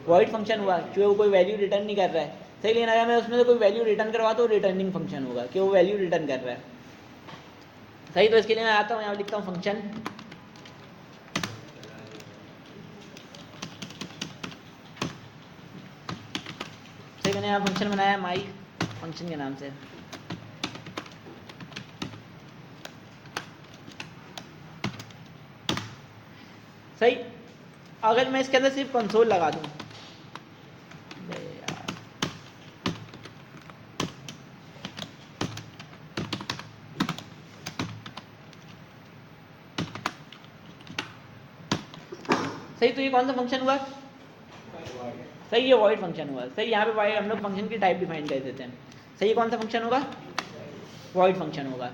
वॉइड फंक्शन हुआ, क्योंकि वो कोई वैल्यू रिटर्न नहीं कर रहा है। सही, लेकिन अगर मैं उसमें से कोई वैल्यू रिटर्न करवा तो रिटर्निंग फंक्शन होगा कि वो वैल्यू रिटर्न कर रहा है। सही, तो इसके लिए मैं आता हूँ, यहाँ लिखता हूँ फंक्शन। सही, मैंने यहाँ फंक्शन बनाया माई फंक्शन के नाम से। सही, अगर मैं इसके अंदर सिर्फ कंसोल लगा दूं, सही, तो ये कौन सा फंक्शन हुआ? सही, ये वॉइड फंक्शन हुआ। सही, यहाँ पे वॉइड हम लोग फंक्शन की टाइप डिफाइन कर देते हैं। सही, ये कौन सा फंक्शन होगा? वॉइड फंक्शन होगा।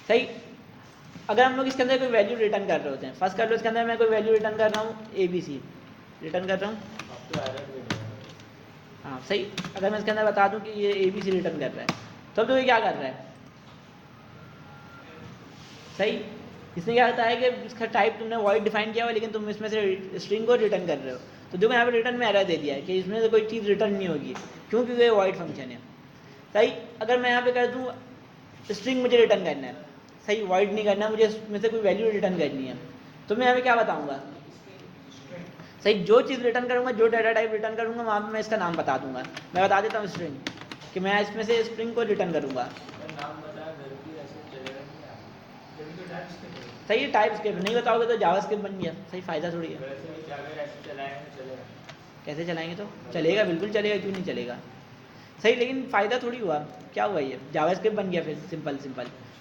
सही, अगर हम लोग इसके अंदर कोई वैल्यू रिटर्न कर रहे होते हैं, फर्स्ट कर लो इसके अंदर मैं कोई वैल्यू रिटर्न कर रहा हूँ ABC रिटर्न कर रहा हूँ।
अब तो एरर भी नहीं है।
हाँ, सही, अगर मैं इसके अंदर बता दूँ कि ये ABC रिटर्न कर रहा है, तो ये क्या कर रहा है? सही, इसमें क्या होता है कि इसका टाइप तुमने वॉइड डिफाइन किया हुआ, लेकिन तुम इसमें से स्ट्रिंग को रिटर्न कर रहे हो। तो देखो यहाँ पे रिटर्न में एरर दे दिया है कि इसमें से कोई चीज़ रिटर्न नहीं होगी, क्योंकि ये वॉइड फंक्शन है। सही, अगर मैं यहाँ पे कर दूँ स्ट्रिंग मुझे रिटर्न करना है, सही, वॉइड नहीं करना, मुझे इसमें से कोई वैल्यू रिटर्न करनी है, तो मैं यहाँ पे क्या बताऊँगा? सही, जो चीज़ रिटर्न करूँगा, जो डाटा टाइप रिटर्न करूँगा, वहाँ पे मैं इसका नाम बता दूंगा। मैं बता देता हूँ स्ट्रिंग, कि मैं इसमें से स्ट्रिंग को रिटर्न करूँगा।
अगर नाम बताया फिर भी ऐसे चलेगा नहीं यार।
जब तो टाइप स्क्रिप्ट है।
सही, टाइप स्क्रिप्ट नहीं बताओगे तो जावास्क्रिप्ट बन गया। सही, फ़ायदा थोड़ी है।
वैसे भी अगर ऐसे चलाएंगे चलेगा।
कैसे चलाएंगे? तो चलेगा, बिल्कुल चलेगा, क्यों नहीं चलेगा। सही, लेकिन फ़ायदा थोड़ी हुआ, क्या हुआ? ये जावास्क्रिप्ट बन गया फिर, सिंपल।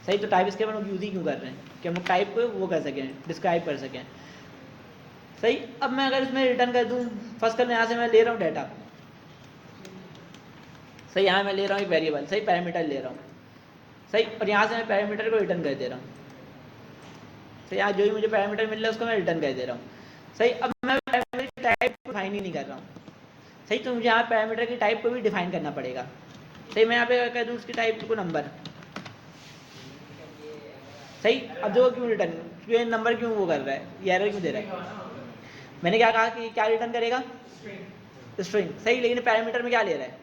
सही, तो टाइप स्क्रिप्ट हम लोग यूज़ ही क्यों कर रहे हैं? कि हम लोग टाइप को वो कर सकें, डिस्क्राइब कर सकें। सही, अब मैं अगर इसमें रिटर्न कर दूँ, फर्स्ट कर यहाँ से मैं ले रहा हूँ डाटा। सही, यहाँ मैं ले रहा हूँ एक वेरिएबल, सही, पैरामीटर ले रहा हूँ। सही, और यहाँ से मैं पैरामीटर को रिटर्न कर दे रहा हूँ। सही, यहाँ जो भी मुझे पैरामीटर मिल रहा है उसको मैं रिटर्न कर दे रहा हूँ। सही, अब मैं पैरामीटर की टाइप डिफाइन ही नहीं कर रहा हूँ। सही, तो मुझे यहाँ पैरामीटर की टाइप को भी डिफाइन करना पड़ेगा। सही, मैं यहाँ पे कह दूँ उसकी टाइप को नंबर। सही, अब देखो क्यों रिटर्न, क्यों नंबर क्यों वो कर रहा है, ये एरर क्यों दे रहा है? मैंने क्या कहा कि क्या रिटर्न करेगा? स्ट्रिंग। सही, लेकिन पैरामीटर में क्या ले रहा है?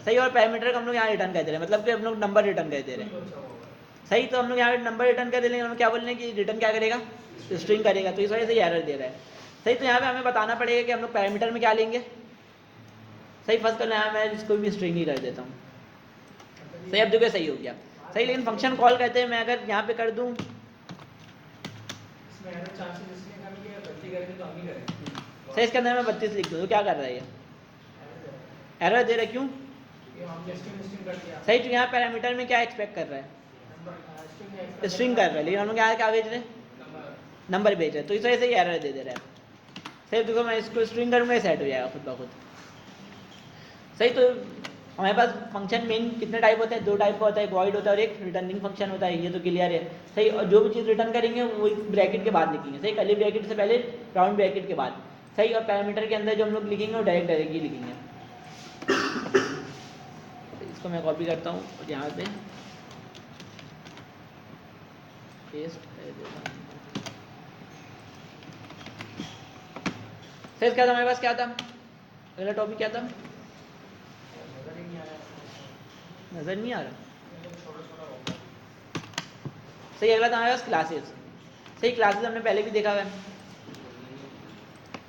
सही, और पैरामीटर को हम लोग यहाँ रिटर्न कर दे रहे हैं, मतलब कि हम लोग नंबर रिटर्न कर दे रहे हैं। सही, तो हम लोग यहाँ नंबर रिटर्न कर दे रहे हैं, हम क्या बोल रहे हैं कि रिटर्न क्या करेगा? स्ट्रिंग करेगा, तो इस वजह से एरर दे रहा है। सही, तो यहाँ पे हमें बताना पड़ेगा कि हम लोग पैरामीटर में क्या लेंगे। सही, फर्स्ट करना है, मैं इसको भी स्ट्रिंग ही कर देता हूँ। सही, अब देखो सही हो गया। सही, लेकिन फंक्शन कॉल करते हैं, मैं अगर यहाँ पे कर दूँ,
इसमें एरर चांसेस इसलिए कम कि गलती करेंगे तो हम ही करेंगे।
सही, इसके अंदर मैं 32 लिख दूँ तो क्या कर रहा है? ये एरर दे रहा है, क्यों?
ये हमने स्ट्रिंग कर दिया।
सही, तो यहाँ पैरामीटर में क्या एक्सपेक्ट कर रहा है?
नंबर
स्ट्रिंग कर रहा है, लेकिन हम लोग यहाँ क्या भेज रहे हैं? नंबर भेज रहे हैं, तो इस वजह से ये एरर दे रहा है। सही, देखो मैं इसको स्ट्रिंग करूँगा, सेट हो जाएगा खुद ब खुद। सही, तो हमारे पास फंक्शन मेन कितने टाइप होते हैं? 2 टाइप का होता है, एक वॉइड होता है और एक रिटर्निंग फंक्शन होता है। ये तो क्लियर है। सही, और जो भी चीज़ रिटर्न करेंगे वो ब्रैकेट के बाद लिखेंगे। सही, कर्ली ब्रैकेट से पहले, राउंड ब्रैकेट के बाद। सही, और पैरामीटर के अंदर जो हम लोग लिखेंगे वो डायरेक्ट ही लिखेंगे। इसको मैं कॉपी करता हूँ और यहाँ पे पेस्ट कर देता हूँ। फिर क्या था हमारे पास, क्या था अगला टॉपिक? क्या था? नज़र नहीं आ रहा। सही, अगला था हमारे पास क्लासेस। सही, क्लासेस हमने पहले भी देखा हुआ है।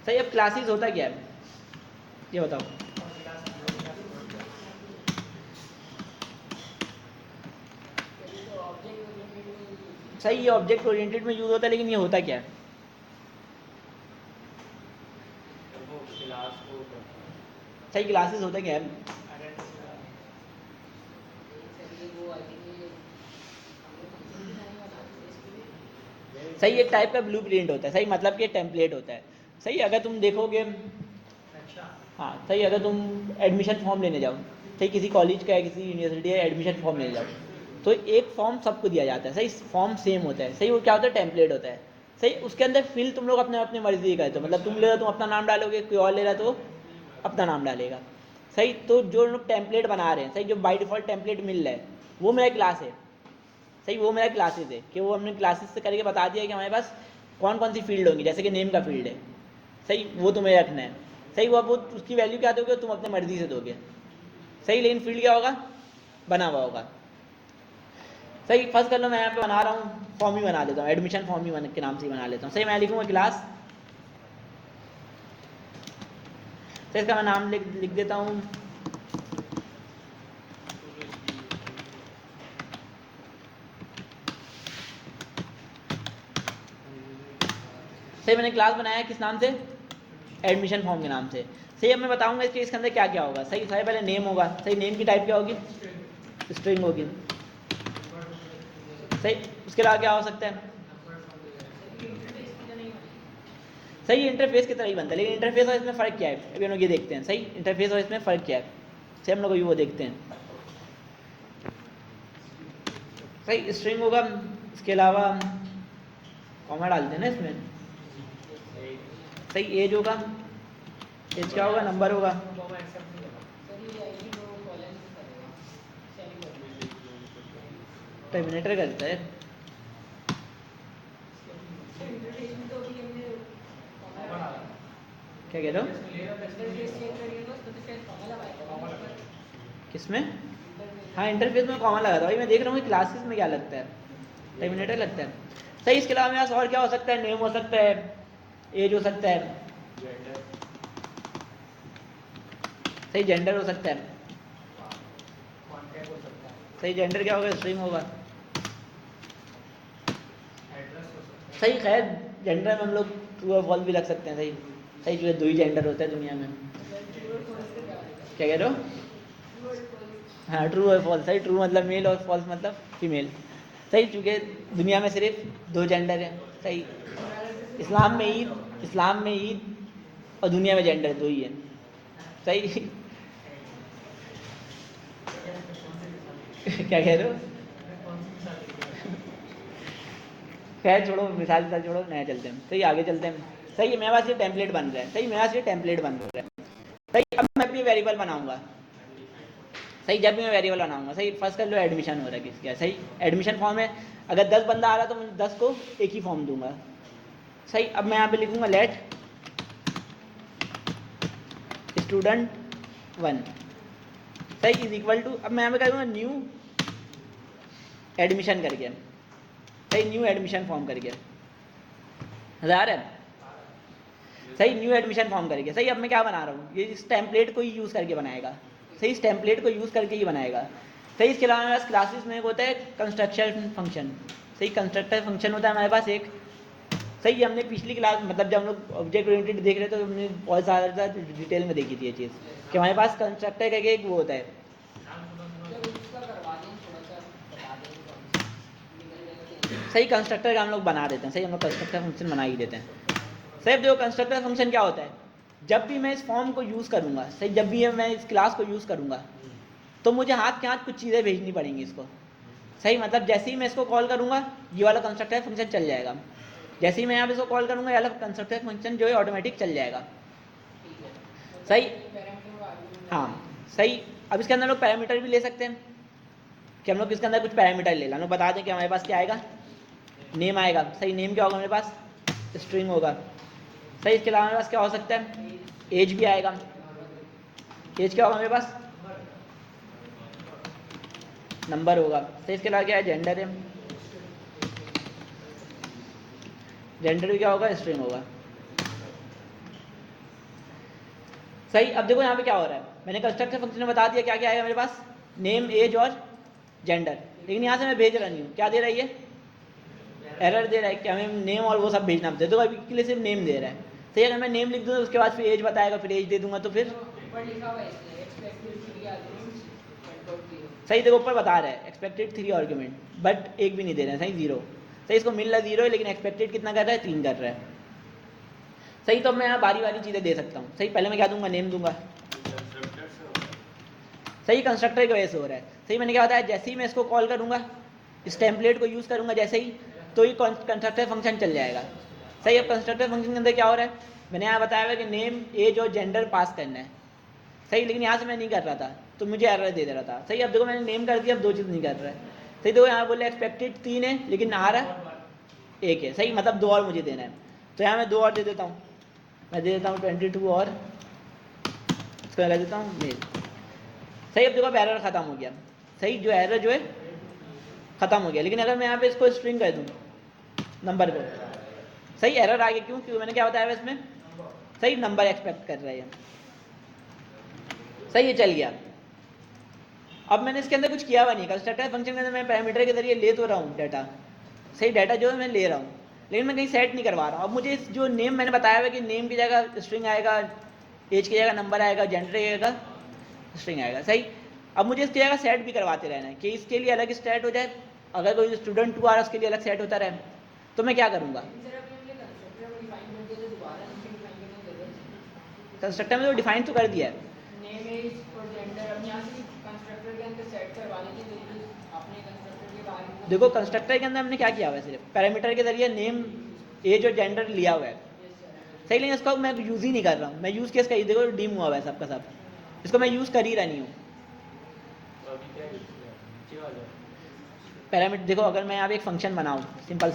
सही, अब क्लासेस होता क्या है ये बताओ।
तो ऑब्जेक्ट
सही ये ऑब्जेक्ट ओरिएंटेड में यूज़ होता है, लेकिन ये होता क्या है?
वो क्लास को करता है।
सही क्लासेस होता क्या है?
सर ये वो आई थिंक ये हम लोग फंक्शन डिजाइन बनाते थे इसके लिए।
सही एक टाइप का ब्लूप्रिंट होता है, सही मतलब कि टेम्पलेट होता है। सही अगर तुम देखोगे,
अच्छा
हाँ सही अगर तुम एडमिशन फॉर्म लेने जाओ, सही किसी कॉलेज का है, किसी यूनिवर्सिटी है, एडमिशन फॉर्म लेने जाओ, तो एक फॉर्म सबको दिया जाता है, सही फॉर्म सेम होता है, सही वो क्या होता है? टेम्पलेट होता है। सही उसके अंदर फिल तुम लोग अपने अपने मर्जी से करते हो, मतलब तुम ले रहे हो तुम अपना नाम डालोगे, कोई और ले रहा तो अपना नाम डालेगा। सही तो जो लोग टेम्पलेट बना रहे हैं, सही जो बाई डिफ़ॉल्ट टेम्पलेट मिल रहा है वो मेरा क्लास है। सही वो मेरा क्लासेस है कि वो हमने क्लासेस से करके बता दिया कि हमारे पास कौन कौन सी फील्ड होंगी, जैसे कि नेम का फील्ड है, सही वो तुम्हें रखना है। सही वो अब वो उसकी वैल्यू क्या दोगे? तुम अपने मर्जी से दोगे। सही लेकिन फील्ड क्या होगा? बना हुआ होगा। सही फर्स्ट कर लो, मैं यहाँ पे बना रहा हूँ फॉर्म ही बना देता हूँ, एडमिशन फॉर्म ही के नाम से ही बना लेता हूँ। सही मैं लिखूँगा क्लास, सही इसका मैं नाम लिख देता हूँ सही। मैंने क्लास बनाया किस नाम से? एडमिशन फॉर्म के नाम से। सही अब मैं बताऊंगा इसके अंदर क्या क्या होगा। सही सारे पहले नेम होगा, सही नेम की टाइप क्या होगी? स्ट्रिंग होगी। सही उसके अलावा क्या हो सकता है? सही इंटरफेस की तरह ही बनता है, लेकिन इंटरफेस और इसमें फ़र्क क्या है अभी हम लोग ये देखते हैं। सही इंटरफेस और इसमें फ़र्क क्या है, सही हम लोग अभी वो देखते हैं। सही स्ट्रिंग होगा, इसके अलावा कॉमा डालते हैं ना इसमें। सही एज होगा, एज क्या होगा? नंबर होगा।
सर ये आई थिंक वो कॉलन करेगा सेमीकोलन।
टर्मिनेटर करता है।
इंटरफेस में तो अभी हमने कॉमा लगाया था।
क्या कह रहे हो?
इंटरफेस चेक करिए बस तो शायद कॉमा लगाया था
किसमें?
इंटरफेस।
हाँ इंटरफेस में कॉमा लगा था भाई, मैं देख रहा हूँ कि क्लासेस में क्या लगता है, टर्मिनेटर लगता है। सही इसके अलावा मेरे पास और क्या हो सकता है? नेम हो सकता है, एज हो सकता है, सही जेंडर हो सकता है।
कॉन्टैक्ट हो सकता है,
सही जेंडर क्या होगा? स्ट्रिंग होगा।
एड्रेस हो सकता है।
सही खैर जेंडर में हम लोग ट्रू और फॉल्स भी रख सकते हैं। सही सही जो है 2 ही जेंडर होता है दुनिया में। क्या कह रहे हो? हाँ ट्रू और फॉल्स। सही ट्रू मतलब मेल और फॉल्स मतलब फीमेल। सही चूँकि दुनिया में सिर्फ 2 जेंडर हैं। सही इस्लाम में ईद और दुनिया में जेंडर 2 ही है। सही क्या कह रहे हो? खैर छोड़ो, मिसाल छोड़ो, नया चलते हैं। सही आगे चलते हैं। सही है मेरे पास ये टेम्पलेट बन रहा है। सही मेरे पास ये टेम्पलेट बन रहा है। सही अब मैं अपनी वेरिएबल बनाऊंगा। सही जब भी मैं वेरिएबल बनाऊंगा, सही फर्स्ट कर लो एडमिशन हो रहा है किसका? सही एडमिशन फॉर्म है, अगर 10 बंदा आ रहा तो मैं 10 को एक ही फॉर्म दूंगा। सही अब मैं यहाँ पे लिखूंगा लेट स्टूडेंट 1 सही इज इक्वल टू, अब मैं यहाँ पे करूँगा न्यू एडमिशन करके, सही न्यू एडमिशन फॉर्म करके, हजार है सही न्यू एडमिशन फॉर्म करके। सही अब मैं क्या बना रहा हूँ? ये इस टेम्पलेट को ही यूज़ करके बनाएगा। सही इस टेम्पलेट को यूज़ करके ही बनाएगा। सही इसके अलावा मेरे पास क्लासेस में एक होता है कंस्ट्रक्शन फंक्शन। सही कंस्ट्रक्टर फंक्शन होता है हमारे पास एक। सही हमने पिछली क्लास मतलब जब हम लोग ऑब्जेक्ट ओरिएंटेड देख रहे थे तो हमने बहुत ज़्यादा डिटेल में देखी थी ये चीज़ कि हमारे पास कंस्ट्रक्टर करके एक वो होता है।
सर उसका करवा दें थोड़ा सा बता दें निकल जाएगा।
सही कंस्ट्रक्टर का हम लोग बना देते हैं। सही हम लोग कंस्ट्रक्टर फंक्शन बना ही देते हैं। सही अब देखो कंस्ट्रक्टर फंक्शन क्या होता है? जब भी मैं इस फॉर्म को यूज़ करूँगा, सही जब भी मैं इस क्लास को यूज़ करूँगा तो मुझे हाथ के हाथ कुछ चीज़ें भेजनी पड़ेंगी इसको। सही मतलब जैसे ही मैं इसको कॉल करूँगा ये वाला कंस्ट्रक्टर फंक्शन चल जाएगा। जैसे ही मैं यहाँ पे इसको कॉल करूँगा ये वाला कंस्ट्रक्टर फंक्शन जो है ऑटोमेटिक चल जाएगा।
ठीक है मतलब
सही
ये पैरामीटर और आर्गुमेंट
हाँ सही। अब इसके अंदर लोग पैरामीटर भी ले सकते हैं कि हम लोग इसके अंदर कुछ पैरामीटर ले लें। हम लोग बता दें कि हमारे पास क्या आएगा? नेम आएगा। सही नेम क्या होगा मेरे पास? स्ट्रिंग होगा। सही इसके अलावा मेरे पास क्या हो सकता है? एज भी आएगा। एज क्या होगा मेरे पास? नंबर होगा। सही इसके अलावा क्या है? जेंडर है। जेंडर भी क्या होगा? स्ट्रिंग होगा। सही अब देखो यहाँ पे क्या हो रहा है? मैंने कंस्ट्रक्टर फंक्शन में बता दिया क्या क्या आएगा मेरे पास, नेम एज और जेंडर। लेकिन यहाँ से मैं भेज रहा नहीं हूँ, क्या दे रही है? एरर दे रहा है कि हमें नेम और वो सब भेजना होता है, तो अभी के लिए सिर्फ नेम दे रहा है। सही, अगर मैं नेम लिख दूँ उसके बाद फिर एज बताएगा, फिर एज दे दूंगा तो फिर
ऊपर लिखा हुआ है इसमें एक्सपेक्टेड 3 आर्गुमेंट्स डॉट 0।
सही। देखो ऊपर बता रहा है एक्सपेक्टेड 3 आर्गुमेंट, बट एक भी नहीं दे रहे हैं। सही, 0। सही, इसको मिल रहा 0 है, लेकिन एक्सपेक्टेड कितना कर रहा है, 3 कर रहा है। सही, तो अब मैं यहाँ बारी बारी चीज़ें दे सकता हूँ। सही, पहले मैं क्या दूंगा, नेम दूंगा। सही, कंस्ट्रक्टर की वजह से हो रहा है। सही, मैंने क्या बताया, जैसे ही मैं इसको कॉल करूँगा, इस टेम्पलेट को यूज़ करूँगा जैसे ही, तो ये कंस्ट्रक्टर फंक्शन चल जाएगा। सही, अब कंस्ट्रक्टर फंक्शन के अंदर क्या हो रहा है, मैंने यहाँ बताया हुआ कि नेम, एज और जेंडर पास करना है। सही, लेकिन यहाँ से मैं नहीं कर रहा था तो मुझे एरर दे रहा था। सही, अब देखो मैंने नेम कर दिया, अब 2 चीज़ नहीं कर रहा है। सही, देखो यहाँ बोले एक्सपेक्टेड 3 है, लेकिन आ रहा 1 है। सही, मतलब 2 और मुझे देना है, तो यहाँ मैं 2 और दे देता हूँ। मैं दे देता हूँ 22 और इसको लगा देता हूँ मेल। सही, अब देखो अब एरर ख़त्म हो गया। सही, जो एरर जो है ख़त्म हो गया, लेकिन अगर मैं यहाँ पे इसको स्ट्रिंग कर दूँ नंबर को, सही एरर आ गया। क्यों? क्योंकि मैंने क्या बताया इसमें, सही नंबर एक्सपेक्ट कर रहा है। सही, ये चल गया। अब मैंने इसके अंदर कुछ किया हुआ नहीं, कंस्ट्रक्टर फंक्शन के अंदर मैं पैरामीटर के जरिए ले तो रहा हूँ डाटा। सही, डाटा जो है मैं ले रहा हूँ, लेकिन मैं कहीं सेट नहीं करवा रहा हूँ। अब मुझे जो नेम मैंने बताया हुआ कि नेम की जगह स्ट्रिंग आएगा, एज की जगह नंबर आएगा, जेंडर की जगह स्ट्रिंग आएगा। सही, अब मुझे इसकी जगह सेट भी करवाते रहना है कि इसके लिए अलग सेट हो जाए, अगर कोई स्टूडेंट 2 आ रहा है उसके लिए अलग सेट होता रहे, तो मैं क्या करूँगा, कंस्ट्रक्टर में तो डिफाइन तो कर दिया है।
नेम एज और जेंडर अब यहाँ से कंस्ट्रक्टर के अंदर सेट करवा लेते हैं, तो अपने कंस्ट्रक्टर के बारे में
देखो कंस्ट्रक्टर के अंदर हमने क्या किया हुआ है, सिर्फ पैरामीटर के जरिए नेम, एज और जेंडर लिया हुआ है। सही, लेकिन इसको मैं यूज़ ही नहीं कर रहा हूँ। मैं यूज़ केस का ही देखो डीम हुआ हुआ है सबका सब, इसको मैं यूज़ कर ही रही हूँ। पैरामीटर देखो, अगर मैं यहाँ पे एक फंक्शन बनाऊँ सिंपल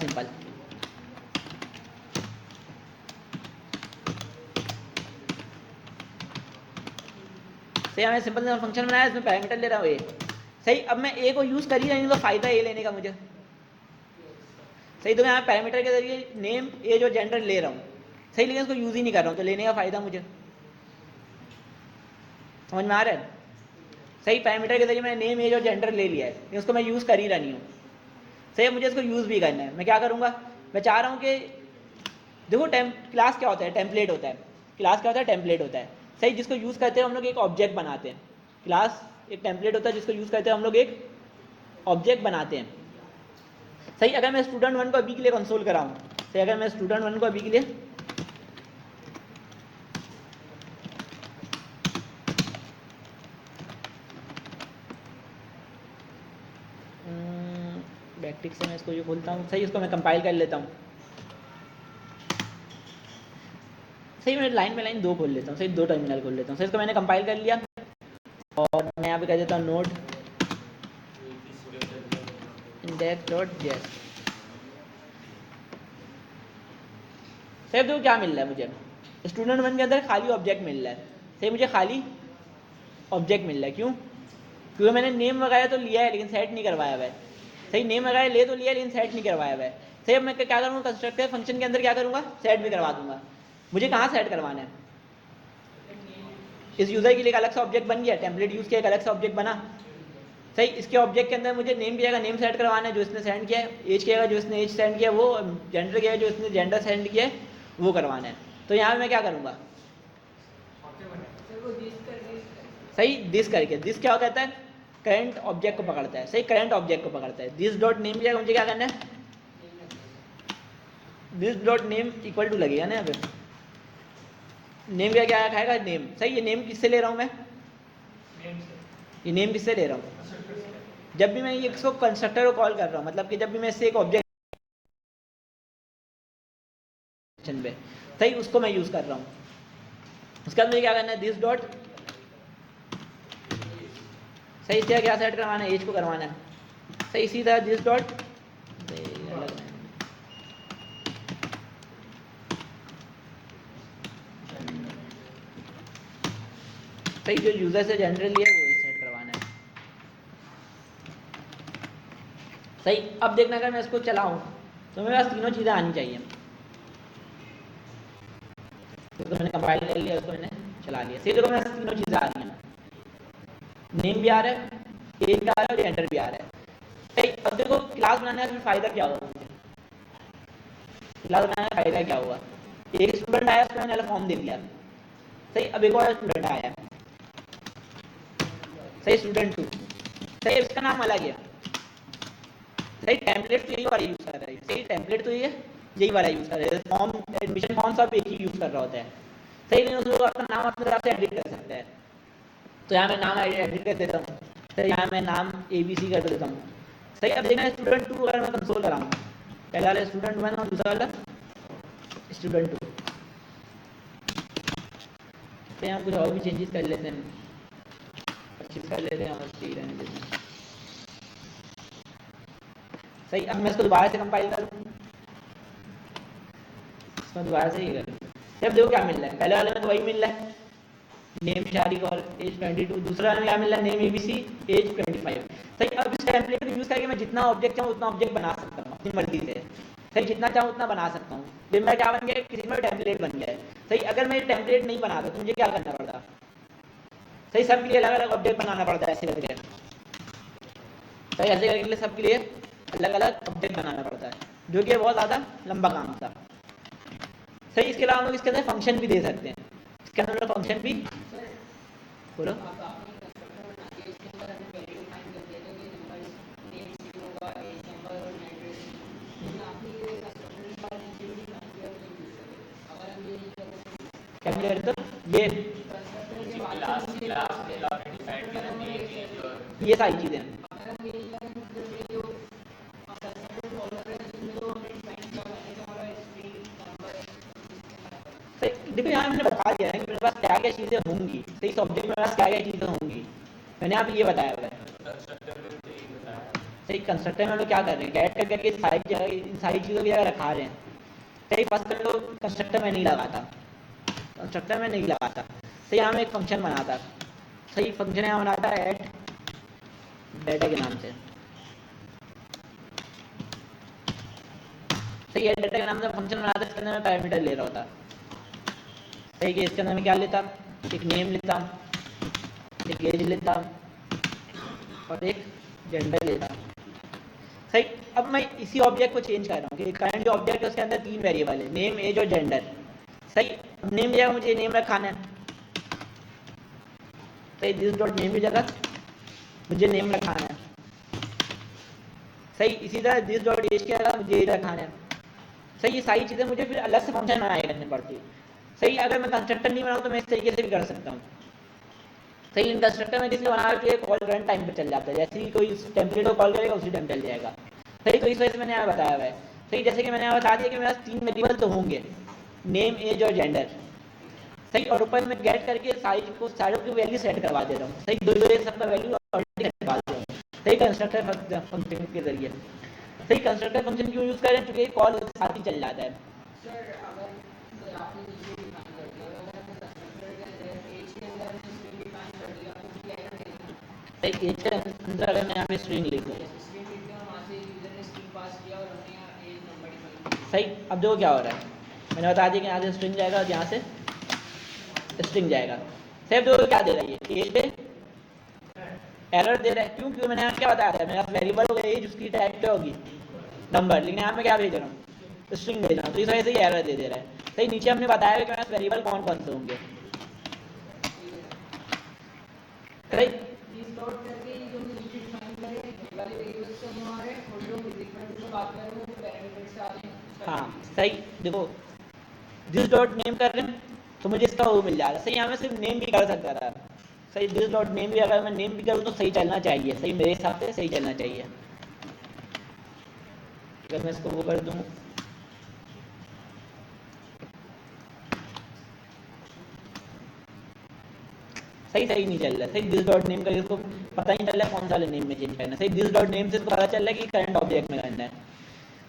सही, हमें सिंपल फंक्शन बनाया, इसमें पैरामीटर ले रहा हूँ ए। सही, अब मैं ए को यूज़ कर ही रही हूँ, तो फ़ायदा ए लेने का मुझे। सही, तो मैं यहाँ पैरामीटर के जरिए नेम, एज और जेंडर ले रहा हूँ। सही, लेकिन इसको यूज़ ही नहीं कर रहा हूँ, तो लेने का फ़ायदा मुझे समझ में आ रहा है। सही, पैरामीटर के जरिए मैंने नेम, एज और जेंडर ले लिया है, लेकिन उसको मैं यूज़ कर ही रही हूँ। सही, मुझे इसको यूज़ भी करना है। मैं क्या करूँगा, मैं चाह रहा हूँ कि देखो क्लास क्या होता है, टेम्पलेट होता है। क्लास क्या होता है, टेम्पलेट होता है। सही, जिसको यूज़ करते हैं हम लोग एक ऑब्जेक्ट बनाते हैं। क्लास एक टेम्पलेट होता है जिसको यूज़ करते हैं हम लोग एक ऑब्जेक्ट बनाते हैं। सही, अगर मैं स्टूडेंट 1 को अभी के लिए कंसोल कराऊँ, सही, अगर मैं स्टूडेंट 1 को अभी के लिए बैकटिक से मैं इसको ये खोलता हूँ। सही, इसको मैं कंपाइल कर लेता हूँ। सही, मैं लाइन में लाइन 2 खोल लेता हूँ। सही, 2 टर्मिनल खोल लेता हूँ। सही, इसको मैंने कंपाइल कर लिया और मैं यहाँ पे कह देता हूँ नोड index.js। सही, देखो क्या मिल रहा है मुझे, स्टूडेंट 1 के अंदर खाली ऑब्जेक्ट मिल रहा है। सही, मुझे खाली ऑब्जेक्ट मिल रहा है। क्यों? क्योंकि मैंने नेम वगैरह तो लिया है, लेकिन सेट नहीं करवाया हुआ है। सही, नेम वगैरह ले तो लिया, लेकिन सेट नहीं करवाया हुआ है। सही, अब मैं क्या करूँगा, कंस्ट्रक्टर फंक्शन के अंदर क्या करूँगा, सेट भी करवा दूंगा। मुझे कहाँ सेट करवाना है, इस यूज़र के लिए एक अलग सा ऑब्जेक्ट बन गया, टेम्पलेट यूज़ किया, एक अलग सा ऑब्जेक्ट बना। सही, इसके ऑब्जेक्ट के अंदर मुझे नेम की जगह नेम सेट करवाना है जो इसने सेंड किया है, एज की जगह जो इसने एज सेंड किया है वो, जेंडर की जगह जो इसने जेंडर सेंड किया है वो करवाना है। तो यहाँ पे मैं क्या करूँगा, सही, दिस करके, दिस क्या कहता है, करंट ऑब्जेक्ट को पकड़ता है। सही, करंट ऑब्जेक्ट को पकड़ता है। दिस डॉट नेम की जगह मुझे क्या करना है, this dot name equal to लगेगा ना यहाँ पे, नेम का क्या खाएगा, नेम। सही, ये नेम किससे ले रहा हूँ मैं, ये नेम किससे ले रहा हूँ, जब भी मैं ये इसको कंस्ट्रक्टर को कॉल कर रहा हूँ, मतलब कि जब भी मैं इससे एक ऑब्जेक्ट पे, सही, उसको मैं यूज़ कर रहा हूँ। उसके बाद मुझे क्या करना है, दिस डॉट, सही, इससे क्या सेट करवाना है, एज को करवाना है। सही, इसी तरह दिस डॉट, सही, जो यूज़र से जनरली है वो सेट करवाना है। सही, अब देखना अगर मैं इसको चलाऊं तो मेरे पास तीनों चीज़ें आनी चाहिए। तो मैंने कंपाइल कर लिया, उसको मैंने चला लिया। सही, देखो मेरे पास तीनों चीज़ें आ रही हैं, नेम भी आ रहा है, एज भी आ रहा है और जेंडर भी आ रहा है। सही, अब देखो क्लास बनाने का फ़ायदा क्या होगा मुझे, क्लास बनाने का फायदा क्या हुआ? एक स्टूडेंट आया, उसको मैंने अलग फॉर्म दे दिया, सही। अब एक और स्टूडेंट आया, सही, स्टूडेंट 2, सही, इसका नाम अलग है, सही। टेम्पलेट तो यही वाला यूज कर रहा है, सही, टेम्पलेट तो ये यही वाला यूज कर रहा है, फॉर्म एडमिशन फॉर्म सब एक ही यूज कर रहा होता है, सही। लेकिन उसको अपना नाम अपने तरफ से एडिट कर सकता है। तो यहाँ मैं नाम एडिट कर देता हूँ, सही। यहाँ मैं नाम ABC कर देता हूँ, सही। अब देखना स्टूडेंट 2 अगर मैं कंसोल कराऊँ, पहला वाला स्टूडेंट 1 और दूसरा वाला स्टूडेंट 2, तो यहाँ कुछ और भी चेंजेस कर लेते हैं, 25 कर लेते हैं और 3 रहने देते हैं, सही। अब मैं इसको दोबारा से कंपाइल करूँ, इसको दोबारा से ही करूँ, अब देखो क्या मिल रहा है। पहले वाले में तो वही मिल रहा है, नेम शारिक और एज 22, दूसरा वाले में क्या मिल रहा है, नेम ABC एज 25, सही। अब इस टेम्पलेट को यूज़ करके मैं जितना ऑब्जेक्ट चाहूँ उतना ऑब्जेक्ट बना सकता हूँ अपनी मर्जी से, सही। जितना चाहूँ उतना बना सकता हूँ। फिर मैं क्या बन गया, किसी में टेम्पलेट बन गया है, सही। अगर मैं टेम्पलेट नहीं बनाता तो मुझे क्या करना पड़ता, सही। सबके लिए अलग अलग ऑब्जेक्ट बनाना पड़ता है, ऐसे करके, सही। ऐसे करके सबके लिए अलग अलग ऑब्जेक्ट बनाना पड़ता है, जो कि बहुत ज़्यादा लंबा काम था, सही। इसके अलावा हम लोग इसके अंदर फंक्शन भी दे सकते हैं, इसके अंदर फंक्शन भी, बोलो। क्या क्लियर तो ये सारी चीज़ें, देखो यहाँ मैंने बता दिया है कि मेरे पास क्या क्या चीज़ें होंगी, सही। इस ऑब्जेक्ट में मेरे पास क्या क्या चीज़ें होंगी, मैंने आप ये बताया हुआ है, सही। कंस्ट्रक्टर में हम लोग क्या कर रहे हैं, कैट करके इन सारी चीज़ों की जगह रखा रहे हैं, सही। फर्स्ट में लोग कंस्ट्रक्टर में नहीं लगाता, कंस्ट्रक्टर में नहीं लगाता, सही। यहाँ में एक फंक्शन बनाता, सही। फंक्शन यहाँ बनाता है ऐड डाटा के नाम से, सही। ऐड डाटा के नाम से फंक्शन बनाता है, इसके अंदर मैं पैरामीटर ले रहा होता, सही। कि इसके अंदर मैं क्या लेता, एक नेम लेता, एक एज लेता और एक जेंडर लेता, सही। अब मैं इसी ऑब्जेक्ट को चेंज कर रहा हूँ कि करंट जो ऑब्जेक्ट है उसके अंदर 3 वेरिएबल है, नेम एज और जेंडर, सही। नेम जगह मुझे नेम रखाना है, सही। दिस डॉट नेम की जगह मुझे नेम रखाना है, सही। इसी तरह दिस डॉट एज की जगह मुझे एज रखाना है, सही। ये सारी चीज़ें मुझे फिर अलग से फंक्शन बनाए करनी पड़ती है, सही। अगर मैं कंस्ट्रक्टर नहीं बनाऊँ तो मैं इस तरीके से भी कर सकता हूँ, सही। इन कंस्ट्रक्टर में जिसने बनाया तो ये कॉल रन टाइम पे चल जाता है, जैसे ही कोई टेम्पलेट को कॉल करेगा उसी टाइम चल जाएगा, सही। तो इस वजह से मैंने यहाँ बताया हुआ है, सही। जैसे कि मैंने यहाँ बता दिया कि मेरे पास 3 वेरिएबल तो होंगे, नेम एज और जेंडर, सही। और ऊपर में गेट करके सारों की वैल्यू सेट करवा दे रहा हूँ, सही। दो सबका वैल्यू ऑलरेडी करवा दे रहा हूँ, सही। कंस्ट्रक्टर फंक्शन के जरिए, सही। कंस्ट्रक्टर फंक्शन क्यों यूज़ करें, क्योंकि कॉल उसके साथ ही चल जाता है,
सर अगर आपने नीचे डिफाइन कर दिया, अगर आपने कंस्ट्रक्टर के एज के अंदर स्ट्रिंग डिफाइन कर दिया तो क्या करेगा,
सही। एज के अंदर अगर मैं यहाँ पे स्ट्रिंग लिख दूँ,
स्ट्रिंग लिख दिया, वहाँ से यूजर ने स्ट्रिंग पास किया और हमने यहाँ एज नंबर डिफाइन किया,
सही। अब देखो क्या हो रहा है, मैंने बता दिया कि यहाँ से स्ट्रिंग जाएगा और यहाँ से स्ट्रिंग जाएगा, सही। अब देखो क्या दे रहा है, ये एज पे एरर दे रहा है, क्यों? क्योंकि मैंने यहाँ क्या बताया था, मेरा वेरिएबल होगा एज, उसकी टाइप क्या होगी नंबर, लेकिन यहाँ मैं क्या भेज रहा हूँ, स्ट्रिंग भेज रहा हूँ, तो इस वजह से ये एरर दे रहा है, सही। नीचे हमने बताया कि मेरे पास वेरिएबल कौन कौन से होंगे, सही।
इस डॉट करके ये जो नीचे डिफाइन करें वाले वेरिएबल्स से हमारे और जो डिफरेंट से बात करें वो पैरामीटर से आ रहे हैं,
हाँ, सही। देखो दिस डॉट नेम कर रहे हैं तो मुझे इसका वो मिल जा रहा है, सही। यहाँ मैं सिर्फ नेम भी कर सकता था, सही। दिस डॉट नेम भी अगर मैं नेम भी करूँ तो सही चलना चाहिए, सही। मेरे हिसाब से सही चलना चाहिए, अगर मैं इसको वो कर दूँ, सही नहीं चल रहा है, सही। दिस डॉट नेम का इसको पता नहीं चल रहा है कौन सा वाले नेम में चेंज करना है, सही। दिस डॉट नेम से इसको पता चल रहा है कि करंट ऑब्जेक्ट में करना है,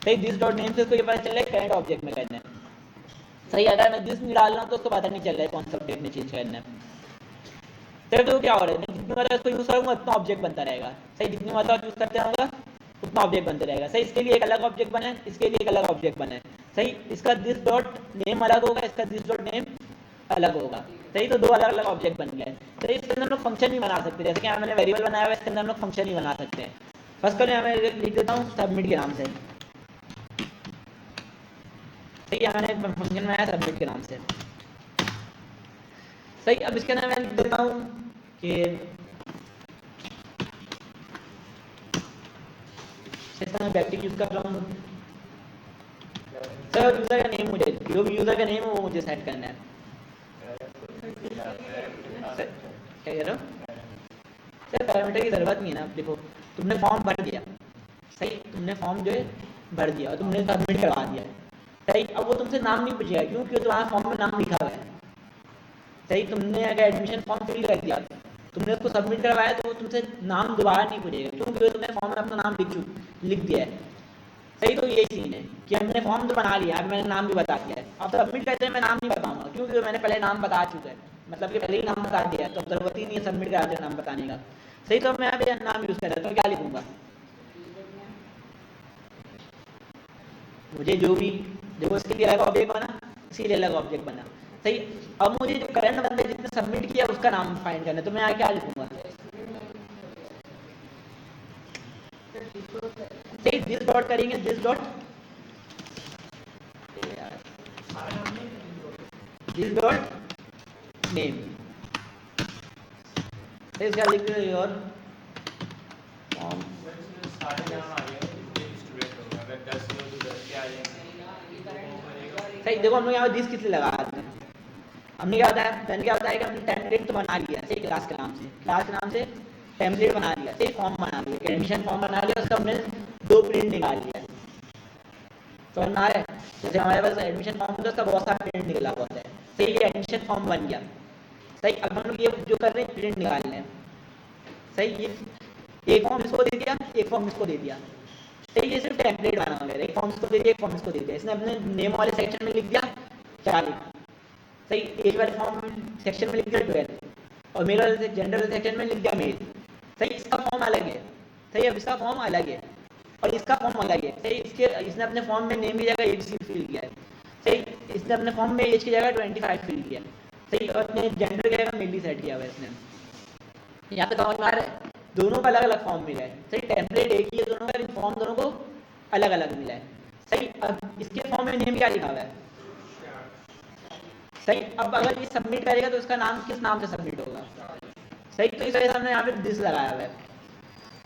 सही। दिस डॉट नेम से इसको ये पता चल रहा है करंट ऑब्जेक्ट में करना है, सही। अगर मैं दिस नहीं डाल रहा हूँ तो उसको पता नहीं चल रहा है कौन सा ऑब्जेक्ट में चेंज करना है, तो क्या हो रहा है, मैं जितनी मतलब इसको यूज़ करूँगा उतना ऑब्जेक्ट बनता रहेगा, सही। जितनी मतलब यूज़ करते रहूँगा उतना ऑब्जेक्ट बनते रहेगा, सही। इसके लिए एक अलग ऑब्जेक्ट बना है, इसके लिए एक अलग ऑब्जेक्ट बना है, सही। इसका दिस डॉट नेम अलग होगा, इसका दिस डॉट नेम अलग होगा, सही। तो 2 अलग अलग ऑब्जेक्ट बन गए, तो इसके अंदर हम लोग फंक्शन भी बना सकते हैं, जैसे कि यहाँ मैंने वेरिएबल बनाया हुआ है, इसके अंदर हम लोग फंक्शन ही बना सकते हैं। फर्स्ट कर यहाँ मैं लिख देता हूँ सबमिट के नाम से, सही, यहाँ मैंने फंक्शन में आया सबमिट के नाम से। सही, अब इसके अंदर मैं लिख देता हूँ कि मैं बैकटिक यूज कर रहा हूँ। सर यूजर का नेम, मुझे जो भी यूजर का नेम है वो मुझे सेट करना है। सर क्या कह रहे हो? सर पैरामीटर की जरूरत नहीं है ना। देखो तुमने फॉर्म भर दिया, सही, तुमने फॉर्म जो है भर दिया और तुमने सबमिट करवा दिया, सही। अब वो तुमसे नाम नहीं पूछेगा, क्योंकि तुम्हारा फॉर्म में नाम लिखा हुआ है, सही। तुमने अगर एडमिशन फॉर्म फिल कर दिया, तुमने उसको सबमिट करवाया, तो वो तुमसे नाम दोबारा नहीं पूछेगा, क्योंकि तुमने फॉर्म में अपना नाम लिख दिया है, सही। तो यही सीन है कि हमने फॉर्म तो बना लिया, अब मैंने नाम भी बता दिया है। अब सबमिट करते हैं मैं नाम नहीं बताऊंगा, क्योंकि मैंने पहले नाम बता चुका है, मतलब कि पहले ही नाम बता दिया है, तो जरूरत ही नहीं है सबमिट कराते नाम बताने का, सही। तो मैं अभी नाम यूज़ कर रहा हूँ, तो क्या लिखूंगा? मुझे जो भी, देखो इसके लिए अलग ऑब्जेक्ट बना, इसी लिए अलग ऑब्जेक्ट बना, सही। अब मुझे जो करंट बंदे जिसने सबमिट किया उसका नाम फाइंड करना है, तो मैं यहाँ क्या लिखूंगा? सही, दिस डॉट करेंगे, दिस डॉट नेम, इसका लिख दो और फॉर्म।
सारे नाम आ गए स्टूडेंट होगा, अगर 10 हो तो 10 के आ जाएंगे।
सही, देखो हम लोग यहाँ दिस किस लिए लगा रहे हैं? हमने क्या बताया, मैंने क्या बताया कि हमने टेम्पलेट तो बना लिया, सही, क्लास के नाम से टेम्पलेट बना लिया, सही, फॉर्म बना लिया, एडमिशन फॉर्म बना लिया, उसका हमने 2 प्रिंट निकाल लिया, तो बना है। जैसे हमारे पास एडमिशन फॉर्म होता है, उसका बहुत सारा प्रिंट निकला होता है, सही। ये एडमिशन फॉर्म बन गया, सही। अब हम लोग ये जो कर रहे हैं प्रिंट निकाल रहे हैं, सही। ये एक फॉर्म इसको दे दिया, एक फॉर्म इसको दे दिया, सही। ये सिर्फ टेम्पलेट बना हुआ है, एक फॉर्म इसको दे दिया, एक फॉर्म इसको दे दिया। इसने अपने नेम वाले सेक्शन में लिख दिया 40, सही। एज वाले फॉर्म सेक्शन में लिख दिया 12, और मेल वाले जेंडर सेक्शन में लिख दिया मेल, सही। इसका फॉर्म अलग है, सही। अब इसका फॉर्म अलग है और इसका फॉर्म अलग है, सही। इसने अपने फॉर्म में नेम की जगह ABC फिल किया है, सही। इसने अपने फॉर्म में एज की जगह 25 फिल किया, सही, और अपने जेंडर की जगह मेल सेट किया हुआ है इसने। यहाँ पे समझ में आ रहा है, दोनों का अलग अलग फॉर्म मिला है, सही। टेम्पलेट एक ही है दोनों का, फॉर्म दोनों को अलग अलग मिला है, सही। अब इसके फॉर्म में नेम क्या लिखा हुआ है, सही। अब अगर ये सबमिट करेगा तो इसका नाम किस नाम से सबमिट होगा, सही। तो इस वजह से हमने यहाँ पे दिस लगाया हुआ है,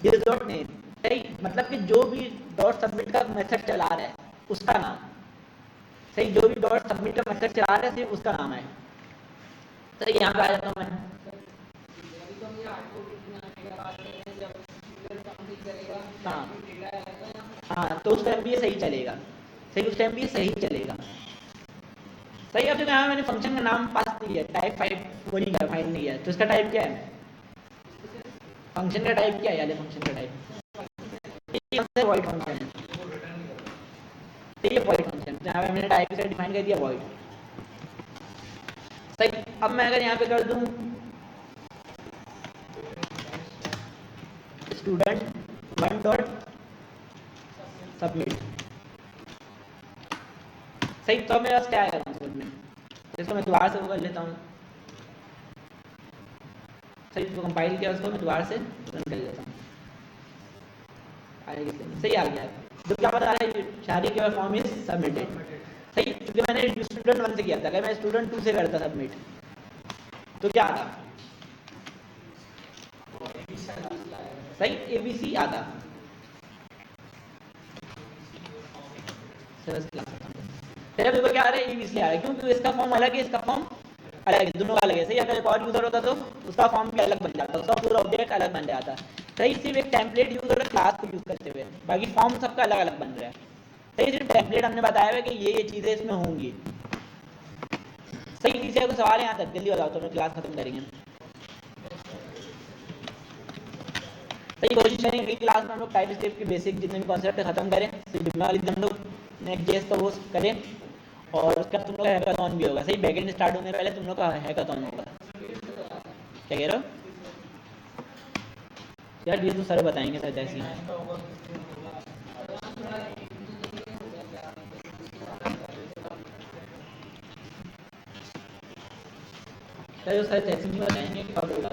दिस डॉट नेम, सही। मतलब कि जो भी डॉट सबमिट का मेथड चला रहा है उसका नाम, सही। जो भी डॉट सबमिट का मेथड चला रहा है सिर्फ उसका नाम है, सही। यहाँ पे आ जाता हूँ मैं, हाँ, तो उस टाइम भी ये सही चलेगा, सही। उस टाइम भी ये सही चलेगा, सही। अब यहाँ मैंने फंक्शन का नाम पास किया, टाइप 5 वो नहीं किया, फाइंड नहीं किया, तो इसका टाइप क्या है? फंक्शन का टाइप क्या है? याद है फंक्शन का टाइप वॉइड फंक्शन है, ये वॉइड फंक्शन, यहाँ पे मैंने टाइप से डिफाइन कर दिया वॉइड, सही। अब मैं अगर यहाँ पे कर दूं स्टूडेंट 1 डॉट सबमिट, सही। तो मेरे पास क्या आएगा सबमिट, इसको मैं दोबारा से वो कर लेता हूँ, सही। इसको कंपाइल किया, उसको मैं दोबारा से रन कर लेता हूँ, सही आ गया। तो क्या बता रहा है, शादी के फॉर्म इज सबमिटेड, सही। क्योंकि मैंने स्टूडेंट 1 से किया था, अगर मैं स्टूडेंट 2 से करता सबमिट तो क्या आता, सही, ABC आता। देखो क्या आ रहा है, ABC आ रहा है, क्योंकि इसका फॉर्म अलग है, इसका फॉर्म अलग है, दोनों का अलग है, सही। अगर एक और यूजर होता तो उसका फॉर्म भी अलग बन जाता, उसका पूरा ऑब्जेक्ट अलग बन जाता, सही। सिर्फ एक टेम्पलेट यूज हो रहा है क्लास को यूज करते हुए, बाकी फॉर्म सबका अलग अलग बन रहा है, सही। सिर्फ टेम्पलेट हमने बताया हुआ कि ये चीजें इसमें होंगी, सही। किसी को सवाल है यहाँ तक? जल्दी बताओ तो क्लास खत्म करेंगे, सही। कोशिश करेंगे कि क्लास में हम लोग टाइपस्क्रिप्ट के बेसिक जितने भी कॉन्सेप्ट खत्म करें, जिम्मे वाली हम लोग नेक्स्ट जेस का वो करें, और उसका तुम लोग का हैकाथॉन भी होगा, सही। बैकएंड स्टार्ट होने पहले तुम लोग का हैकाथॉन होगा, क्या कह रहे हो यार? ये तो सर बताएंगे सर, जैसे सर जैसे भी बताएंगे कब होगा।